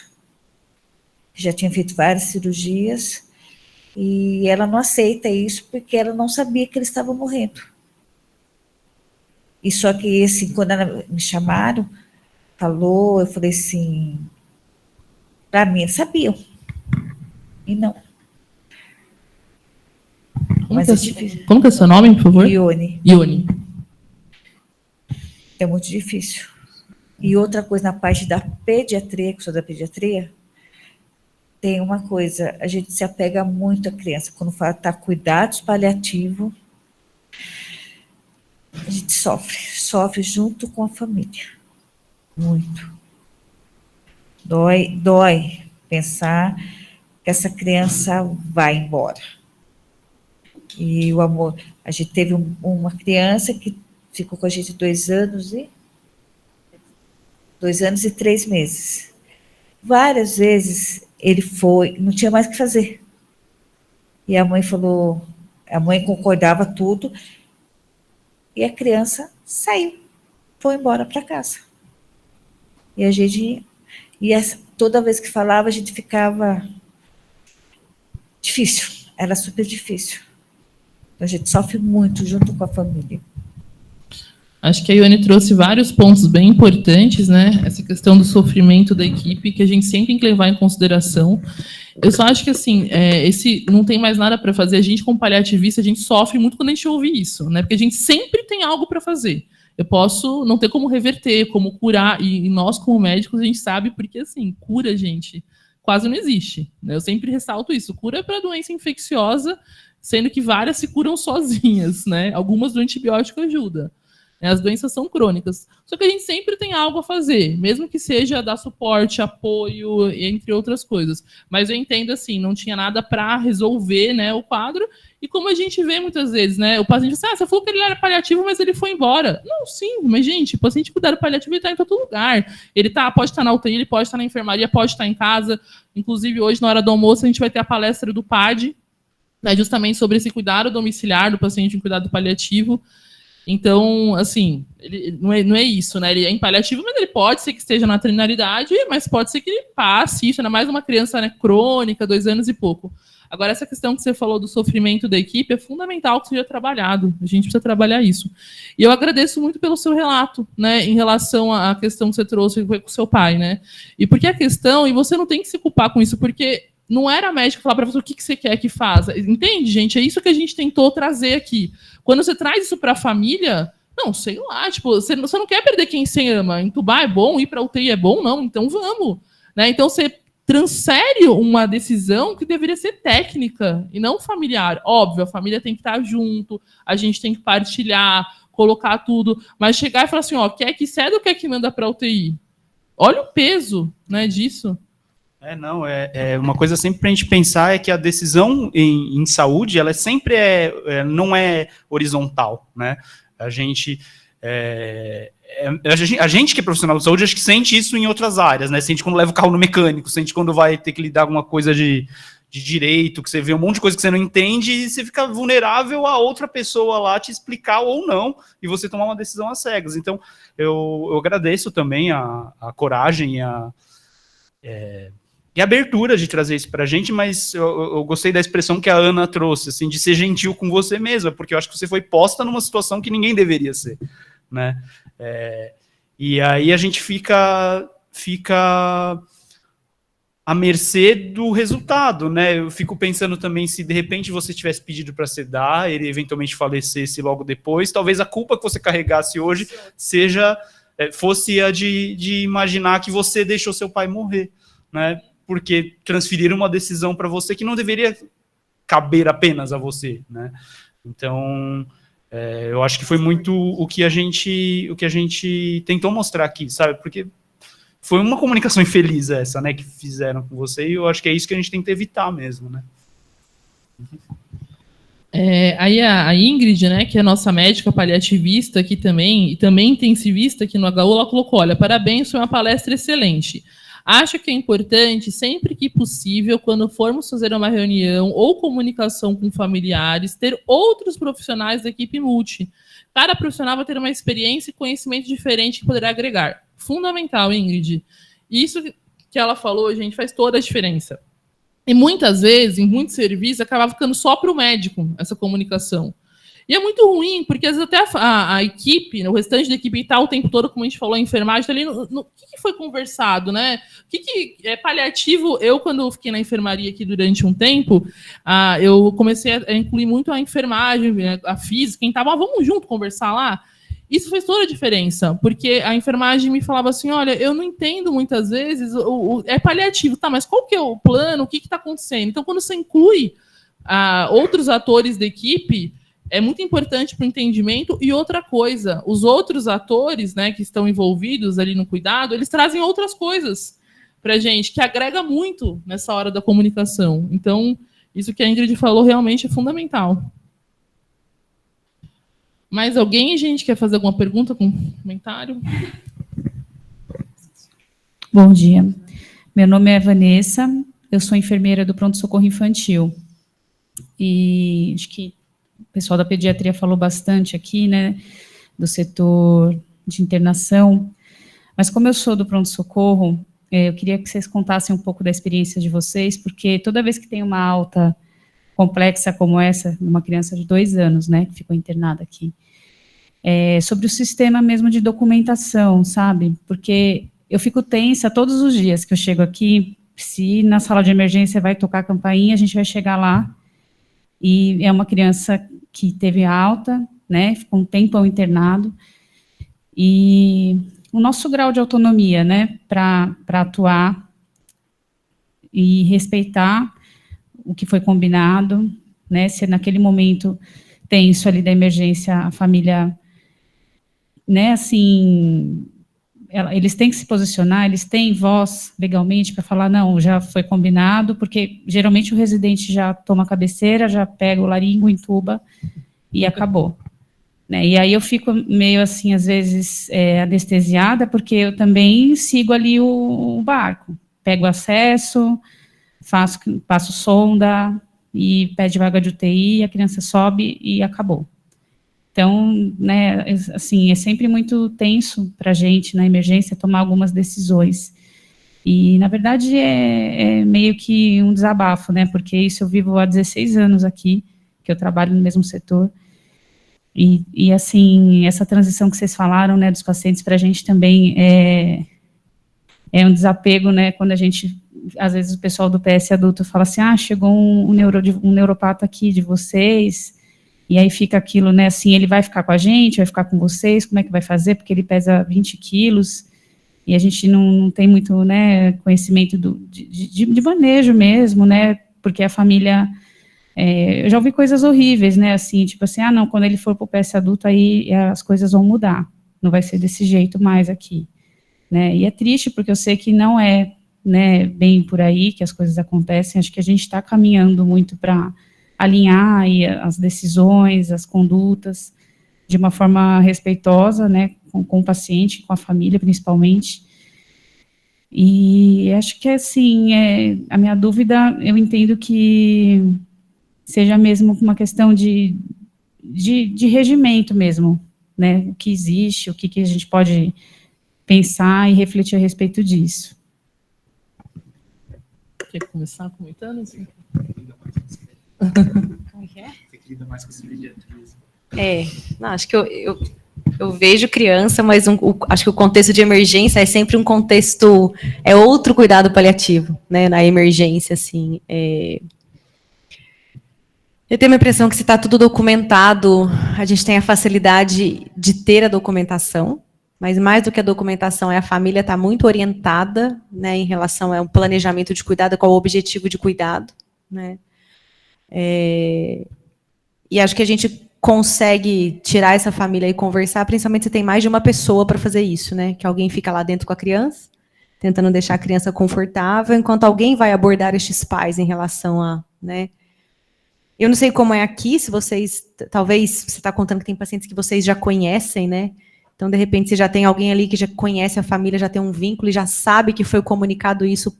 J: Já tinha feito várias cirurgias, e ela não aceita isso porque ela não sabia que ele estava morrendo. E só que, assim, quando me chamaram, falou, eu falei assim, para mim, eles sabiam. E não. Mas é difícil.
A: Como que é seu nome, por favor?
J: Ione.
A: Ione.
J: É muito difícil. E outra coisa, na parte da pediatria, que sou da pediatria, tem uma coisa, a gente se apega muito à criança. Quando fala tá cuidados paliativos, a gente sofre junto com a família. Muito. Dói pensar que essa criança vai embora. E o amor, a gente teve uma criança que ficou com a gente 2 anos e 3 meses. Várias vezes ele foi, não tinha mais o que fazer. E a mãe falou, a mãe concordava tudo, e a criança saiu, foi embora para casa. E a gente, toda vez que falava, a gente ficava difícil, era super difícil. A gente sofre muito junto com a família.
A: Acho que a Ione trouxe vários pontos bem importantes, né? Essa questão do sofrimento da equipe, que a gente sempre tem que levar em consideração. Eu só acho que, assim, esse não tem mais nada para fazer. A gente, como paliativista, a gente sofre muito quando a gente ouve isso, né? Porque a gente sempre tem algo para fazer. Eu posso não ter como reverter, como curar, e nós, como médicos, a gente sabe, porque, assim, cura, gente, quase não existe, né? Eu sempre ressalto isso. Cura para doença infecciosa, sendo que várias se curam sozinhas, né? Algumas do antibiótico ajuda. As doenças são crônicas. Só que a gente sempre tem algo a fazer, mesmo que seja dar suporte, apoio, entre outras coisas. Mas eu entendo assim, não tinha nada para resolver, né, o quadro. E como a gente vê muitas vezes, né, o paciente diz, você falou que ele era paliativo, mas ele foi embora. Não, sim, mas gente, o paciente cuidado paliativo está em todo lugar. Ele pode estar na UTI, ele pode estar na enfermaria, pode estar em casa. Inclusive, hoje, na hora do almoço, a gente vai ter a palestra do PAD, né, justamente sobre esse cuidado domiciliar do paciente em cuidado paliativo. Então, assim, ele não é isso, né? Ele é em paliativo, mas ele pode ser que esteja na terminalidade, mas pode ser que ele passe isso, ainda mais uma criança, né, crônica, 2 anos e pouco. Agora, essa questão que você falou do sofrimento da equipe é fundamental que seja trabalhado. A gente precisa trabalhar isso. E eu agradeço muito pelo seu relato, né, em relação à questão que você trouxe com o seu pai, né? E porque a questão, e você não tem que se culpar com isso, porque não era a médica falar para você o que você quer que faça. Entende, gente? É isso que a gente tentou trazer aqui. Quando você traz isso para a família, não, sei lá, tipo, você não quer perder quem você ama. Entubar é bom, ir para UTI é bom, não, então vamos. Né? Então você transfere uma decisão que deveria ser técnica e não familiar. Óbvio, a família tem que estar junto, a gente tem que partilhar, colocar tudo, mas chegar e falar assim, ó, quer que cede ou quer que manda para UTI? Olha o peso, né, disso.
D: Não, uma coisa sempre para a gente pensar é que a decisão em saúde, ela sempre não é horizontal, né? A gente que é profissional de saúde, acho que sente isso em outras áreas, né? Sente quando leva o carro no mecânico, sente quando vai ter que lidar com alguma coisa de direito, que você vê um monte de coisa que você não entende e você fica vulnerável a outra pessoa lá te explicar ou não, e você tomar uma decisão às cegas. Então, eu agradeço também a coragem e a abertura de trazer isso para a gente, mas eu gostei da expressão que a Ana trouxe, assim, de ser gentil com você mesma, porque eu acho que você foi posta numa situação que ninguém deveria ser, né? E aí a gente fica à mercê do resultado, né? Eu fico pensando também, se de repente você tivesse pedido para sedar, ele eventualmente falecesse logo depois, talvez a culpa que você carregasse hoje fosse a de imaginar que você deixou seu pai morrer, né? Porque transferiram uma decisão para você que não deveria caber apenas a você, né? Então, eu acho que foi muito o que a gente tentou mostrar aqui, sabe? Porque foi uma comunicação infeliz essa, né, que fizeram com você, e eu acho que é isso que a gente tenta evitar mesmo, né?
A: Aí a Ingrid, né, que é a nossa médica paliativista aqui também, e também intensivista aqui no HU, ela colocou, olha, parabéns, foi uma palestra excelente. Acho que é importante, sempre que possível, quando formos fazer uma reunião ou comunicação com familiares, ter outros profissionais da equipe multi. Cada profissional vai ter uma experiência e conhecimento diferente que poderá agregar. Fundamental, Ingrid. Isso que ela falou, gente, faz toda a diferença. E muitas vezes, em muitos serviços, acaba ficando só para o médico essa comunicação. E é muito ruim, porque às vezes até a equipe, o restante da equipe está o tempo todo, como a gente falou, a enfermagem está ali no que foi conversado, né? O que é paliativo? Eu, quando eu fiquei na enfermaria aqui durante um tempo, eu comecei a incluir muito a enfermagem, a física, quem estava, vamos junto conversar lá. Isso fez toda a diferença, porque a enfermagem me falava assim, olha, eu não entendo muitas vezes, é paliativo, tá, mas qual que é o plano, o que está acontecendo? Então, quando você inclui outros atores da equipe, é muito importante para o entendimento. E outra coisa, os outros atores, né, que estão envolvidos ali no cuidado, eles trazem outras coisas para a gente, que agrega muito nessa hora da comunicação. Então, isso que a Ingrid falou realmente é fundamental. Mais alguém, gente, quer fazer alguma pergunta, comentário?
K: Bom dia. Meu nome é Vanessa, eu sou enfermeira do pronto-socorro infantil. E acho que o pessoal da pediatria falou bastante aqui, né, do setor de internação. Mas como eu sou do pronto-socorro, eu queria que vocês contassem um pouco da experiência de vocês, porque toda vez que tem uma alta complexa como essa, uma criança de 2 anos, né, que ficou internada aqui, sobre o sistema mesmo de documentação, sabe? Porque eu fico tensa todos os dias que eu chego aqui, se na sala de emergência vai tocar a campainha, a gente vai chegar lá, e é uma criança que teve alta, né, ficou um tempão internado, e o nosso grau de autonomia, né, para atuar e respeitar o que foi combinado, né, se naquele momento tenso ali da emergência, a família, né, assim, eles têm que se posicionar, eles têm voz legalmente para falar, não, já foi combinado, porque geralmente o residente já toma a cabeceira, já pega o laringo, entuba e acabou. Né, e aí eu fico meio assim, às vezes, anestesiada, porque eu também sigo ali o barco, pego acesso, passo sonda e pede vaga de UTI, a criança sobe e acabou. Então, né, assim, é sempre muito tenso para a gente, na emergência, tomar algumas decisões. E, na verdade, é meio que um desabafo, né, porque isso eu vivo há 16 anos aqui, que eu trabalho no mesmo setor. E assim, essa transição que vocês falaram, né, dos pacientes, para a gente também é um desapego, né, quando a gente, às vezes o pessoal do PS adulto fala assim, chegou um neuropata aqui de vocês, e aí fica aquilo, né, assim, ele vai ficar com a gente, vai ficar com vocês, como é que vai fazer, porque ele pesa 20 quilos, e a gente não tem muito, né, conhecimento de manejo mesmo, né, porque a família... eu já ouvi coisas horríveis, né, assim, tipo assim, não, quando ele for para o PS adulto, aí as coisas vão mudar, não vai ser desse jeito mais aqui, né, e é triste, porque eu sei que não é, né, bem por aí que as coisas acontecem, acho que a gente está caminhando muito para alinhar aí as decisões, as condutas, de uma forma respeitosa, né, com o paciente, com a família, principalmente. E acho que, assim, a minha dúvida, eu entendo que seja mesmo uma questão de regimento mesmo, né, o que existe, o que a gente pode pensar e refletir a respeito disso.
A: Quer começar comentando? Assim?
E: Como que é?
D: Tem que lidar mais com essa pediatria.
E: Não, acho que eu vejo criança, mas acho que o contexto de emergência é sempre um contexto, outro cuidado paliativo, né, na emergência, assim. Eu tenho a impressão que se está tudo documentado, a gente tem a facilidade de ter a documentação, mas mais do que a documentação, a família está muito orientada, né, em relação a um planejamento de cuidado, qual o objetivo de cuidado, né. E acho que a gente consegue tirar essa família e conversar, principalmente se tem mais de uma pessoa para fazer isso, né? Que alguém fica lá dentro com a criança, tentando deixar a criança confortável, enquanto alguém vai abordar estes pais em relação a, né? Eu não sei como é aqui, se vocês, talvez você está contando que tem pacientes que vocês já conhecem, né? Então, de repente, você já tem alguém ali que já conhece a família, já tem um vínculo e já sabe que foi comunicado isso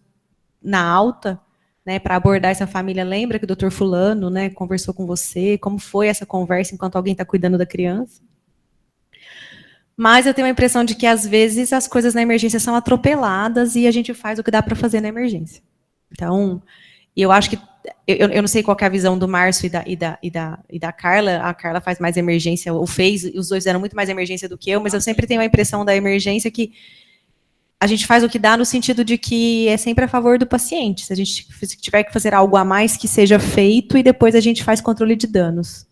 E: na alta, né, para abordar essa família. Lembra que o doutor fulano, né, conversou com você? Como foi essa conversa enquanto alguém está cuidando da criança? Mas eu tenho a impressão de que, às vezes, as coisas na emergência são atropeladas e a gente faz o que dá para fazer na emergência. Então, eu acho que, eu não sei qual que é a visão do Márcio e da Carla. A Carla faz mais emergência, ou fez, e os dois fizeram muito mais emergência do que eu, mas eu sempre tenho a impressão da emergência que a gente faz o que dá no sentido de que é sempre a favor do paciente. Se a gente tiver que fazer algo a mais, que seja feito, e depois a gente faz controle de danos.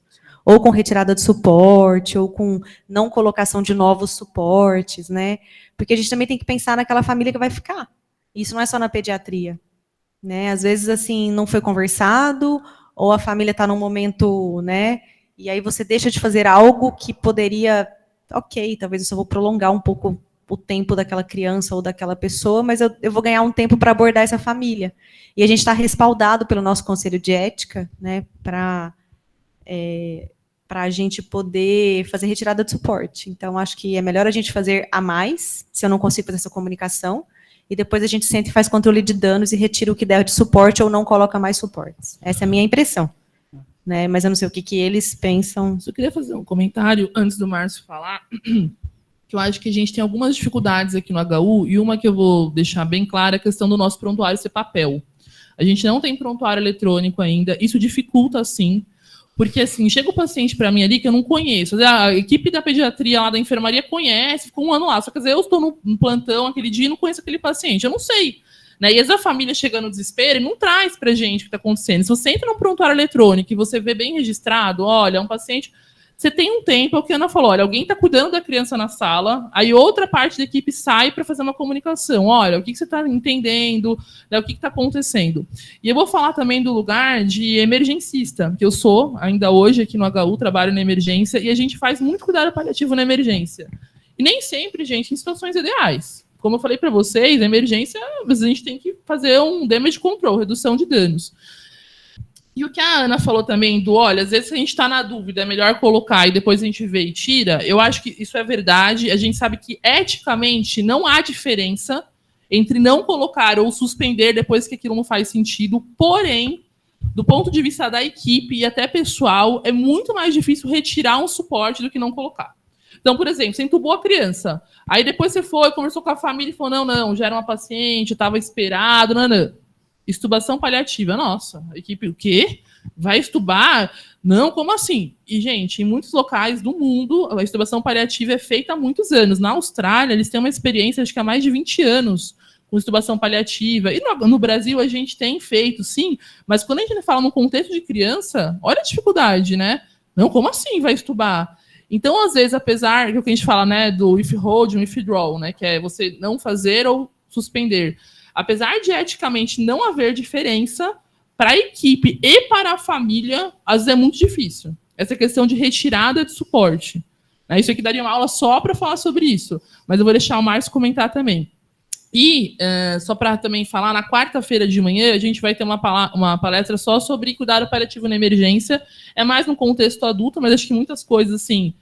E: Ou com retirada de suporte, ou com não colocação de novos suportes, né? Porque a gente também tem que pensar naquela família que vai ficar. Isso não é só na pediatria, né? Às vezes, assim, não foi conversado, ou a família está num momento, né? E aí você deixa de fazer algo que poderia, ok, talvez eu só vou prolongar um pouco o tempo daquela criança ou daquela pessoa, mas eu vou ganhar um tempo para abordar essa família. E a gente está respaldado pelo nosso conselho de ética, né, para a gente poder fazer retirada de suporte. Então, acho que é melhor a gente fazer a mais, se eu não consigo fazer essa comunicação, e depois a gente senta e faz controle de danos e retira o que der de suporte ou não coloca mais suportes. Essa é a minha impressão. Né, mas eu não sei o que eles pensam.
A: Eu queria fazer um comentário antes do Márcio falar, que eu acho que a gente tem algumas dificuldades aqui no HU, e uma que eu vou deixar bem clara é a questão do nosso prontuário ser papel. A gente não tem prontuário eletrônico ainda, isso dificulta, sim, porque, assim, chega o paciente para mim ali que eu não conheço. A equipe da pediatria lá da enfermaria conhece, ficou um ano lá, só que, quer dizer, eu estou no plantão aquele dia e não conheço aquele paciente, eu não sei. Né? E às vezes a família chega no desespero e não traz para a gente o que está acontecendo. Se você entra no prontuário eletrônico e você vê bem registrado, olha, um paciente... Você tem um tempo, é o que a Ana falou, olha, alguém está cuidando da criança na sala, aí outra parte da equipe sai para fazer uma comunicação. Olha, o que você está entendendo, né, o que está acontecendo. E eu vou falar também do lugar de emergencista, que eu sou, ainda hoje, aqui no HU, trabalho na emergência, e a gente faz muito cuidado paliativo na emergência. E nem sempre, gente, em situações ideais. Como eu falei para vocês, a emergência, a gente tem que fazer um damage control, redução de danos. E o que a Ana falou também do, olha, às vezes a gente está na dúvida, é melhor colocar e depois a gente vê e tira, eu acho que isso é verdade. A gente sabe que, eticamente, não há diferença entre não colocar ou suspender depois que aquilo não faz sentido, porém, do ponto de vista da equipe e até pessoal, é muito mais difícil retirar um suporte do que não colocar. Então, por exemplo, você entubou a criança, aí depois você foi, conversou com a família e falou, não, já era uma paciente, estava esperado, não. Extubação paliativa, nossa, a equipe, o quê? Vai extubar? Não, como assim? E, gente, em muitos locais do mundo, a extubação paliativa é feita há muitos anos. Na Austrália, eles têm uma experiência, acho que há mais de 20 anos, com extubação paliativa. E no Brasil, a gente tem feito, sim, mas quando a gente fala no contexto de criança, olha a dificuldade, né? Não, como assim vai extubar? Então, às vezes, apesar do que a gente fala, né, do if hold e if draw, né, que é você não fazer ou suspender, apesar de eticamente não haver diferença, para a equipe e para a família, às vezes é muito difícil. Essa questão de retirada de suporte. Isso aqui daria uma aula só para falar sobre isso, mas eu vou deixar o Márcio comentar também. E, só para também falar, na quarta-feira de manhã, a gente vai ter uma palestra só sobre cuidado paliativo na emergência. É mais no contexto adulto, mas acho que muitas coisas, assim,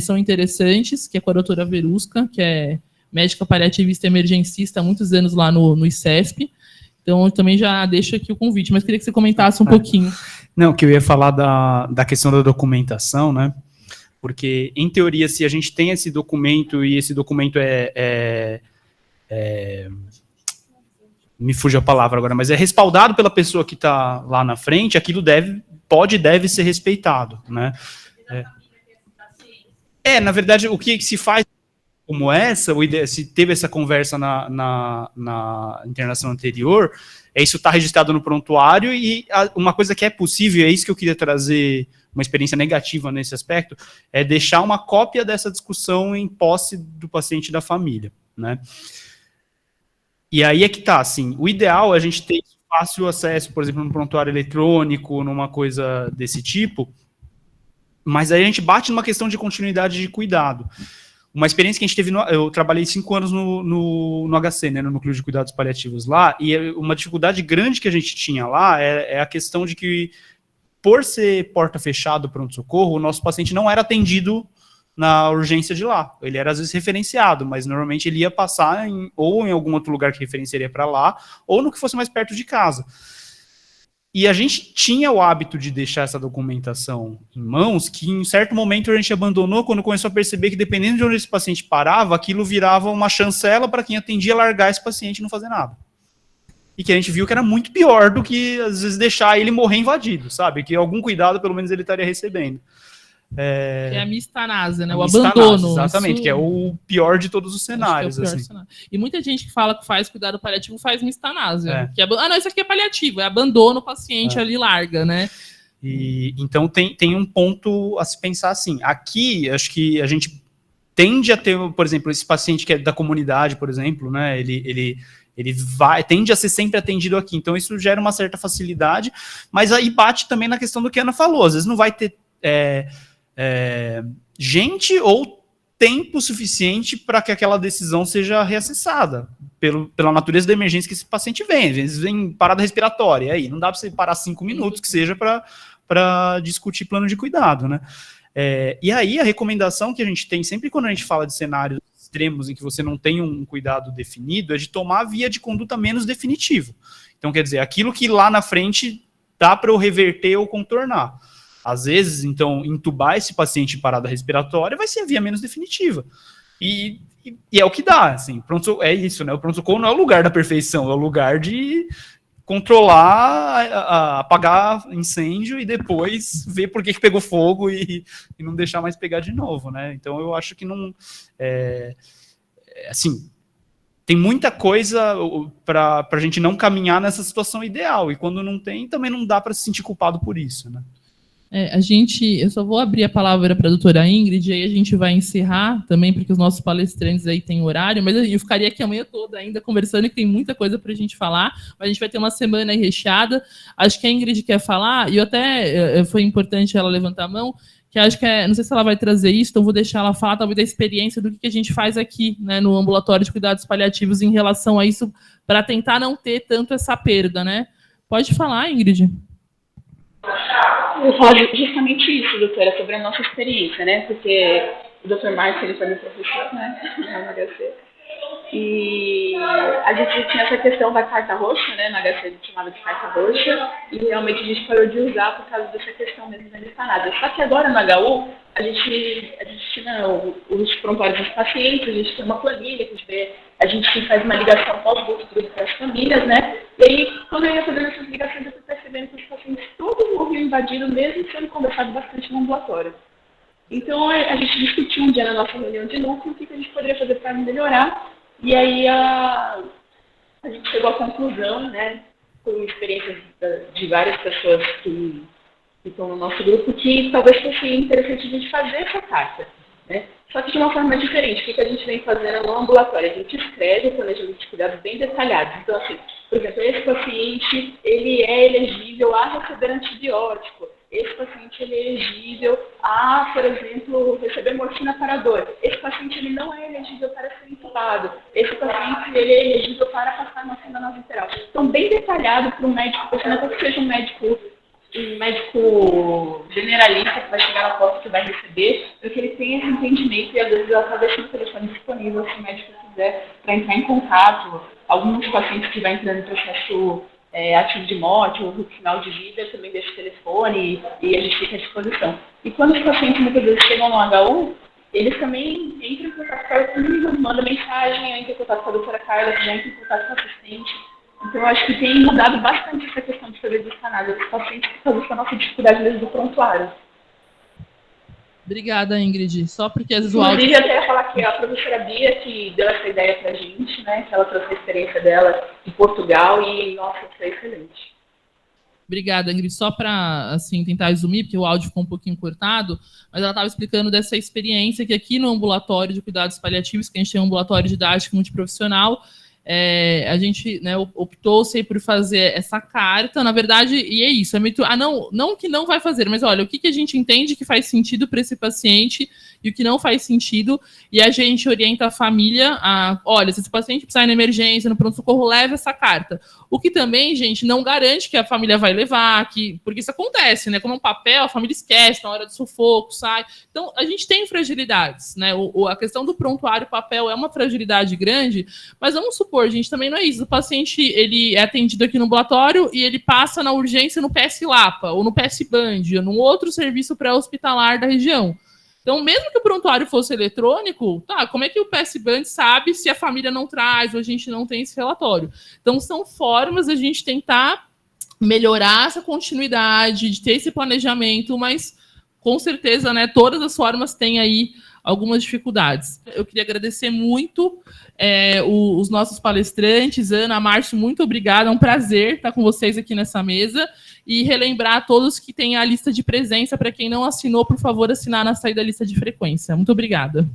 A: são interessantes, que é com a doutora Verusca, que é médica paliativista e emergencista há muitos anos lá no ICESP. Então, eu também já deixo aqui o convite, mas queria que você comentasse um pouquinho.
D: Não, que eu ia falar da questão da documentação, né? Porque, em teoria, se a gente tem esse documento e esse documento me fugiu a palavra agora, mas é respaldado pela pessoa que está lá na frente, aquilo deve ser respeitado, né? Na verdade, o que se faz como essa, se teve essa conversa na internação anterior, isso está registrado no prontuário, e uma coisa que é possível, é isso que eu queria trazer, uma experiência negativa nesse aspecto, é deixar uma cópia dessa discussão em posse do paciente e da família, né? E aí é que tá, assim, o ideal é a gente ter fácil acesso, por exemplo, no prontuário eletrônico, numa coisa desse tipo, Mas aí a gente bate numa questão de continuidade de cuidado. Uma experiência que a gente teve, eu trabalhei 5 anos no HC, né, no Núcleo de Cuidados Paliativos lá, e uma dificuldade grande que a gente tinha lá é a questão de que, por ser porta fechada do pronto-socorro, o nosso paciente não era atendido na urgência de lá. Ele era, às vezes, referenciado, mas normalmente ele ia passar ou em algum outro lugar que referenciaria para lá, ou no que fosse mais perto de casa. E a gente tinha o hábito de deixar essa documentação em mãos, que em certo momento a gente abandonou quando começou a perceber que, dependendo de onde esse paciente parava, aquilo virava uma chancela para quem atendia largar esse paciente e não fazer nada. E que a gente viu que era muito pior do que, às vezes, deixar ele morrer invadido, sabe? Que algum cuidado, pelo menos, ele estaria recebendo.
A: Que é a mistanase, né?
D: A
A: O
D: mistanase,
A: abandono.
D: exatamente,
A: Isso...
D: que é o pior de todos os cenários.
A: É
D: assim.
A: cenário. E muita gente que fala que faz cuidado paliativo faz mistanase. Que
D: não,
A: isso aqui é paliativo, é abandono, o paciente ali larga, né?
D: E, então tem um ponto a se pensar assim. Aqui, acho que a gente tende a ter, por exemplo, esse paciente que é da comunidade, por exemplo, né? Ele tende a ser sempre atendido aqui. Então isso gera uma certa facilidade, mas aí bate também na questão do que a Ana falou. Às vezes não vai ter gente ou tempo suficiente para que aquela decisão seja reacessada pela natureza da emergência que esse paciente vem. Às vezes vem parada respiratória, e aí não dá para você parar 5 minutos, que seja para discutir plano de cuidado, né? E aí a recomendação que a gente tem sempre quando a gente fala de cenários extremos em que você não tem um cuidado definido é de tomar a via de conduta menos definitiva. Então, quer dizer, aquilo que lá na frente dá para eu reverter ou contornar. Às vezes, então, entubar esse paciente em parada respiratória vai ser a via menos definitiva. E é o que dá, assim. É isso, né? O pronto-socorro não é o lugar da perfeição, é o lugar de controlar, apagar incêndio e depois ver por que pegou fogo e não deixar mais pegar de novo, né? Então, eu acho que não... assim, tem muita coisa para a gente não caminhar nessa situação ideal. E quando não tem, também não dá para se sentir culpado por isso, né?
A: Eu só vou abrir a palavra para a doutora Ingrid, e aí a gente vai encerrar também, porque os nossos palestrantes aí têm horário, mas eu ficaria aqui a manhã toda ainda conversando, que tem muita coisa para a gente falar, mas a gente vai ter uma semana aí recheada. Acho que a Ingrid quer falar, e até foi importante ela levantar a mão, que acho que não sei se ela vai trazer isso, então vou deixar ela falar talvez da experiência do que a gente faz aqui, né, no ambulatório de cuidados paliativos em relação a isso, para tentar não ter tanto essa perda, né? Pode falar, Ingrid.
L: Eu falo justamente isso, doutora, sobre a nossa experiência, né? Porque o doutor Márcio, ele foi meu professor, né? No HC. E a gente tinha essa questão da carta roxa, né? No HC a gente chamava de carta roxa, e realmente a gente parou de usar por causa dessa questão mesmo da mistanase. Só que agora no HU, a gente tinha os prontuários dos pacientes, a gente tem uma planilha que a gente faz uma ligação pós-grupo para as famílias, né? E aí, quando eu ia fazendo essas ligações, eu fui percebendo que os pacientes todos morriam invadidos, mesmo sendo conversado bastante no ambulatório. Então, a gente discutiu um dia na nossa reunião de núcleo o que a gente poderia fazer para melhorar. E aí, a gente chegou à conclusão, né, com experiências de várias pessoas que estão no nosso grupo, que talvez fosse interessante a gente fazer essa carta, né? Só que de uma forma diferente. O que a gente vem fazendo no ambulatório? A gente escreve o planejamento de cuidados bem detalhados. Então, assim, por exemplo, esse paciente, ele é elegível a receber antibiótico. Esse paciente, ele é elegível a, por exemplo, receber morfina para dor. Esse paciente, ele não é elegível para ser intubado. Esse paciente, ele é elegível para passar uma sonda nasolateral. Então, bem detalhado para o médico, porque não é que seja um médico generalista que vai chegar na porta que vai receber, para que ele tenha esse entendimento e às vezes ela está deixando o telefone disponível se o médico quiser para entrar em contato. Alguns pacientes que vão entrando em processo ativo de morte ou final de vida também deixa o telefone e a gente fica à disposição. E quando os pacientes muitas vezes chegam no HU, eles também entram em contato comigo, mandam mensagem, eu entro em contato com a doutora Carla, que já entra em contato com a assistente. Então, eu acho que tem mudado bastante essa questão de fazer descanada dos pacientes por causa dessa nossa dificuldade mesmo do prontuário.
A: Obrigada, Ingrid. Só porque às vezes o áudio...
L: Inclusive, até ia falar que a professora Bia que deu essa ideia pra gente, né? Que ela trouxe a experiência dela de Portugal e, nossa, foi excelente.
A: Obrigada, Ingrid. Só para assim, tentar resumir, porque o áudio ficou um pouquinho cortado, mas ela estava explicando dessa experiência que aqui no ambulatório de cuidados paliativos, que a gente tem um ambulatório didático multiprofissional, a gente, né, optou-se por fazer essa carta, na verdade, e é isso, é muito, não que não vai fazer, mas olha, o que a gente entende que faz sentido para esse paciente e o que não faz sentido, e a gente orienta a família olha, se esse paciente precisar ir na emergência, no pronto-socorro, leve essa carta. O que também, gente, não garante que a família vai levar, porque isso acontece, né, como um papel, a família esquece na hora do sufoco, sai. Então, a gente tem fragilidades, né, a questão do prontuário papel é uma fragilidade grande, mas vamos supor, gente, também não é isso, o paciente, ele é atendido aqui no ambulatório e ele passa na urgência no PS Lapa, ou no PS Band, ou num outro serviço pré-hospitalar da região. Então, mesmo que o prontuário fosse eletrônico, como é que o PS Band sabe se a família não traz ou a gente não tem esse relatório? Então, são formas de a gente tentar melhorar essa continuidade, de ter esse planejamento, mas, com certeza, né, todas as formas têm aí algumas dificuldades. Eu queria agradecer muito os nossos palestrantes. Ana, Márcio, muito obrigada. É um prazer estar com vocês aqui nessa mesa. E relembrar a todos que tem a lista de presença. Para quem não assinou, por favor, assinar na saída da lista de frequência. Muito obrigada.